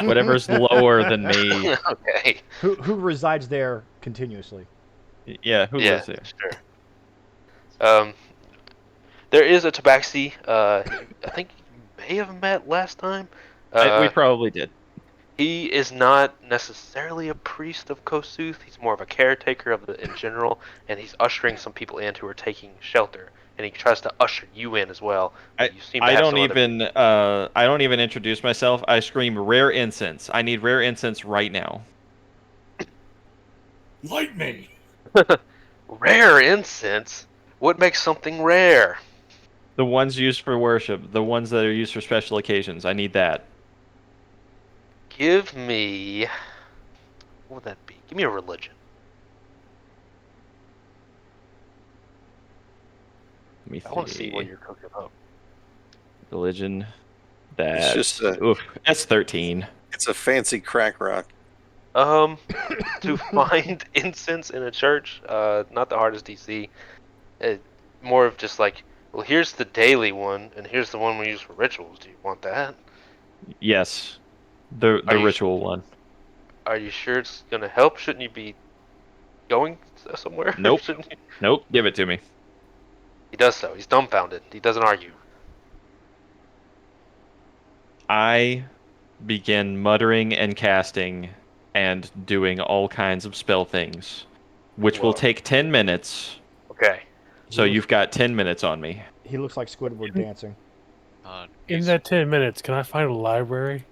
Whatever's lower than me. Okay. Who resides there continuously? Yeah, who lives there? Sure. There is a tabaxi. I think you may have met last time. We probably did. He is not necessarily a priest of Kosuth. He's more of a caretaker of in general, and he's ushering some people in who are taking shelter. And he tries to usher you in as well. But you seem to I have don't some even I don't even introduce myself. I scream rare incense. I need rare incense right now. Light me. Rare incense? What makes something rare? The ones used for worship, the ones that are used for special occasions. I need that. Give me. What would that be? Give me a religion. Let me I want to see. see what you're cooking up. Religion. It's just that's 13. It's a fancy crack rock. To find incense in a church, not the hardest DC. More of just like, well, here's the daily one, and here's the one we use for rituals. Do you want that? Yes. The ritual one. Are you sure it's gonna help? Shouldn't you be going somewhere? Nope. Shouldn't you? Nope. Give it to me. He does so. He's dumbfounded. He doesn't argue. I begin muttering and casting and doing all kinds of spell things, which will take 10 minutes. Okay. So you've got 10 minutes on me. He looks like Squidward dancing. In that 10 minutes, can I find a library?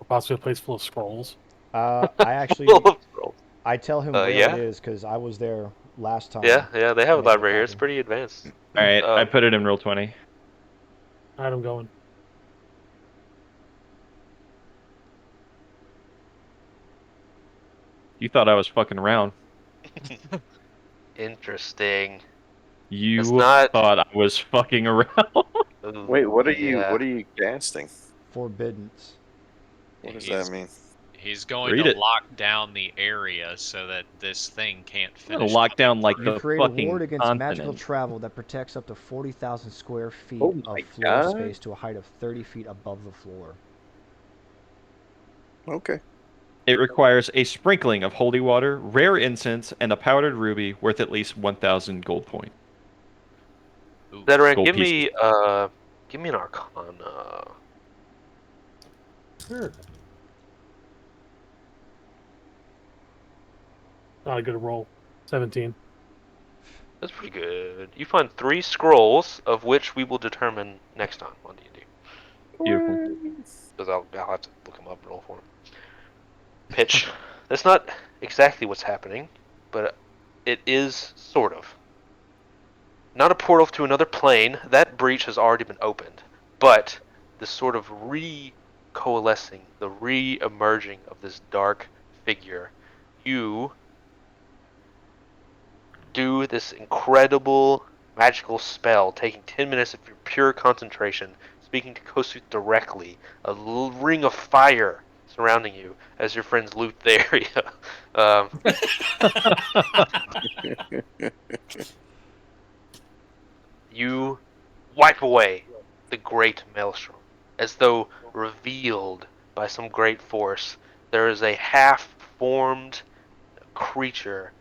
Or possibly a place full of scrolls? I actually, I tell him where yeah. it is because I was there last time. Yeah, they have a when it library here. It's happened. pretty advanced. All right, I put it in roll 20. All right, I'm going. You thought I was fucking around. Interesting. You It's not... thought I was fucking around. Wait, what are you casting? Forbiddance. What does that mean? He's going Read to it. lock down the area so that this thing can't I'm finish. gonna lock down like You the create a fucking ward against magical continent. travel that protects up to 40,000 square feet Oh of my floor God. space to a height of 30 feet above the floor. Okay. It requires a sprinkling of holy water, rare incense, and a powdered ruby worth at least 1,000 gold points. Veteran, Gold give pieces. me an Arcana. Sure. Not a good roll. 17. That's pretty good. You find 3 scrolls, of which we will determine next time on D&D. Beautiful. Because I'll have to look them up and roll for them. Pitch. That's not exactly what's happening, but it is sort of. Not a portal to another plane. That breach has already been opened. But this sort of coalescing, the re-emerging of this dark figure, you do this incredible magical spell, taking 10 minutes of your pure concentration, speaking to Kosu directly, a ring of fire surrounding you as your friends loot the area. You wipe away the great maelstrom, as though revealed by some great force. There is a half-formed creature,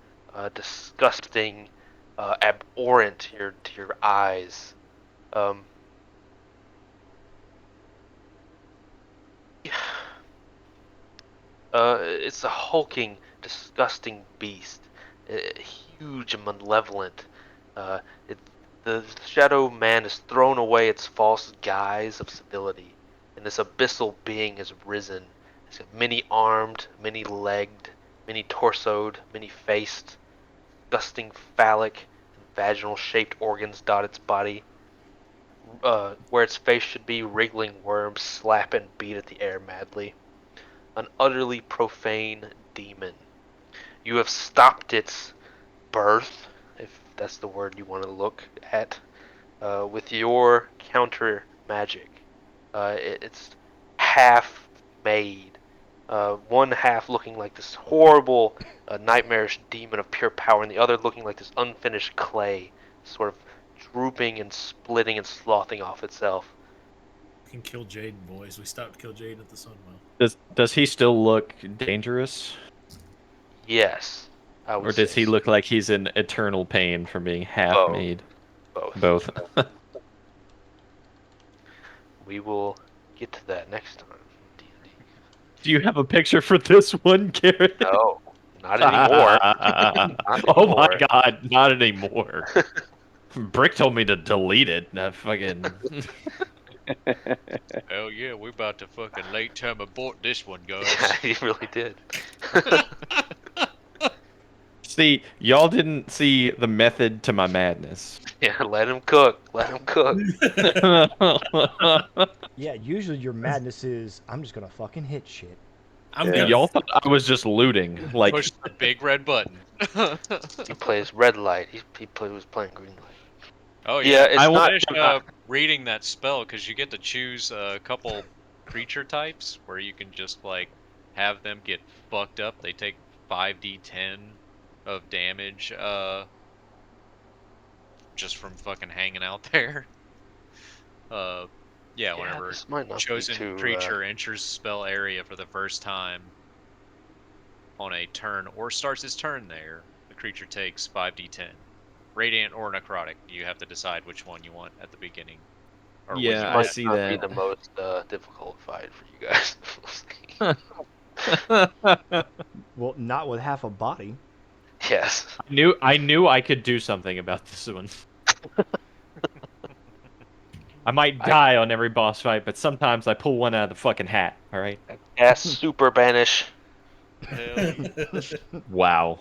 disgusting, abhorrent to your eyes. It's a hulking, disgusting beast, huge and malevolent. Uh, it, the Shadow Man has thrown away its false guise of civility, and this abyssal being has risen. It's got many-armed, many-legged, many-torsoed, many-faced, disgusting phallic and vaginal-shaped organs dot its body. Where its face should be, wriggling worms slap and beat at the air madly. An utterly profane demon. You have stopped its birth, if that's the word you want to look at, with your counter magic. It's half made, one half looking like this horrible, nightmarish demon of pure power, and the other looking like this unfinished clay, sort of drooping and splitting and slothing off itself. We can kill Jaden, boys. We stopped to kill Jaden at the Sunwell. Does he still look dangerous? Yes, I would Or does say he so. look like he's in eternal pain from being half Both. made? Both. Both. We will get to that next time. D&D. Do you have a picture for this one, Garrett? No, not anymore. Not Oh my anymore. god, not anymore. Brick told me to delete it. Fucking. Hell yeah, we're about to fucking late term abort this one, guys. Yeah, he really did. See, y'all didn't see the method to my madness. Yeah, let him cook. Let him cook. Yeah, usually your madness is I'm just gonna fucking hit shit. I'm Yeah. gonna. Y'all thought I was just looting. Like, Push the big red button. He plays red light. He was playing green light. Oh Yeah, yeah, it's I not. finish reading that spell because you get to choose a couple creature types where you can just like have them get fucked up. They take 5d10 of damage just from fucking hanging out there. Yeah, Yeah, whenever this might not be chosen too. creature enters spell area for the first time on a turn or starts his turn there, the creature takes 5d10. Radiant or necrotic. You have to decide which one you want at the beginning. Or Yeah, This I might see not that. be the most difficult fight for you guys. Well, not with half a body. Yes. I knew I could do something about this one. I might die on every boss fight, but sometimes I pull one out of the fucking hat. All right. Cast super banish. Hell yeah. Wow.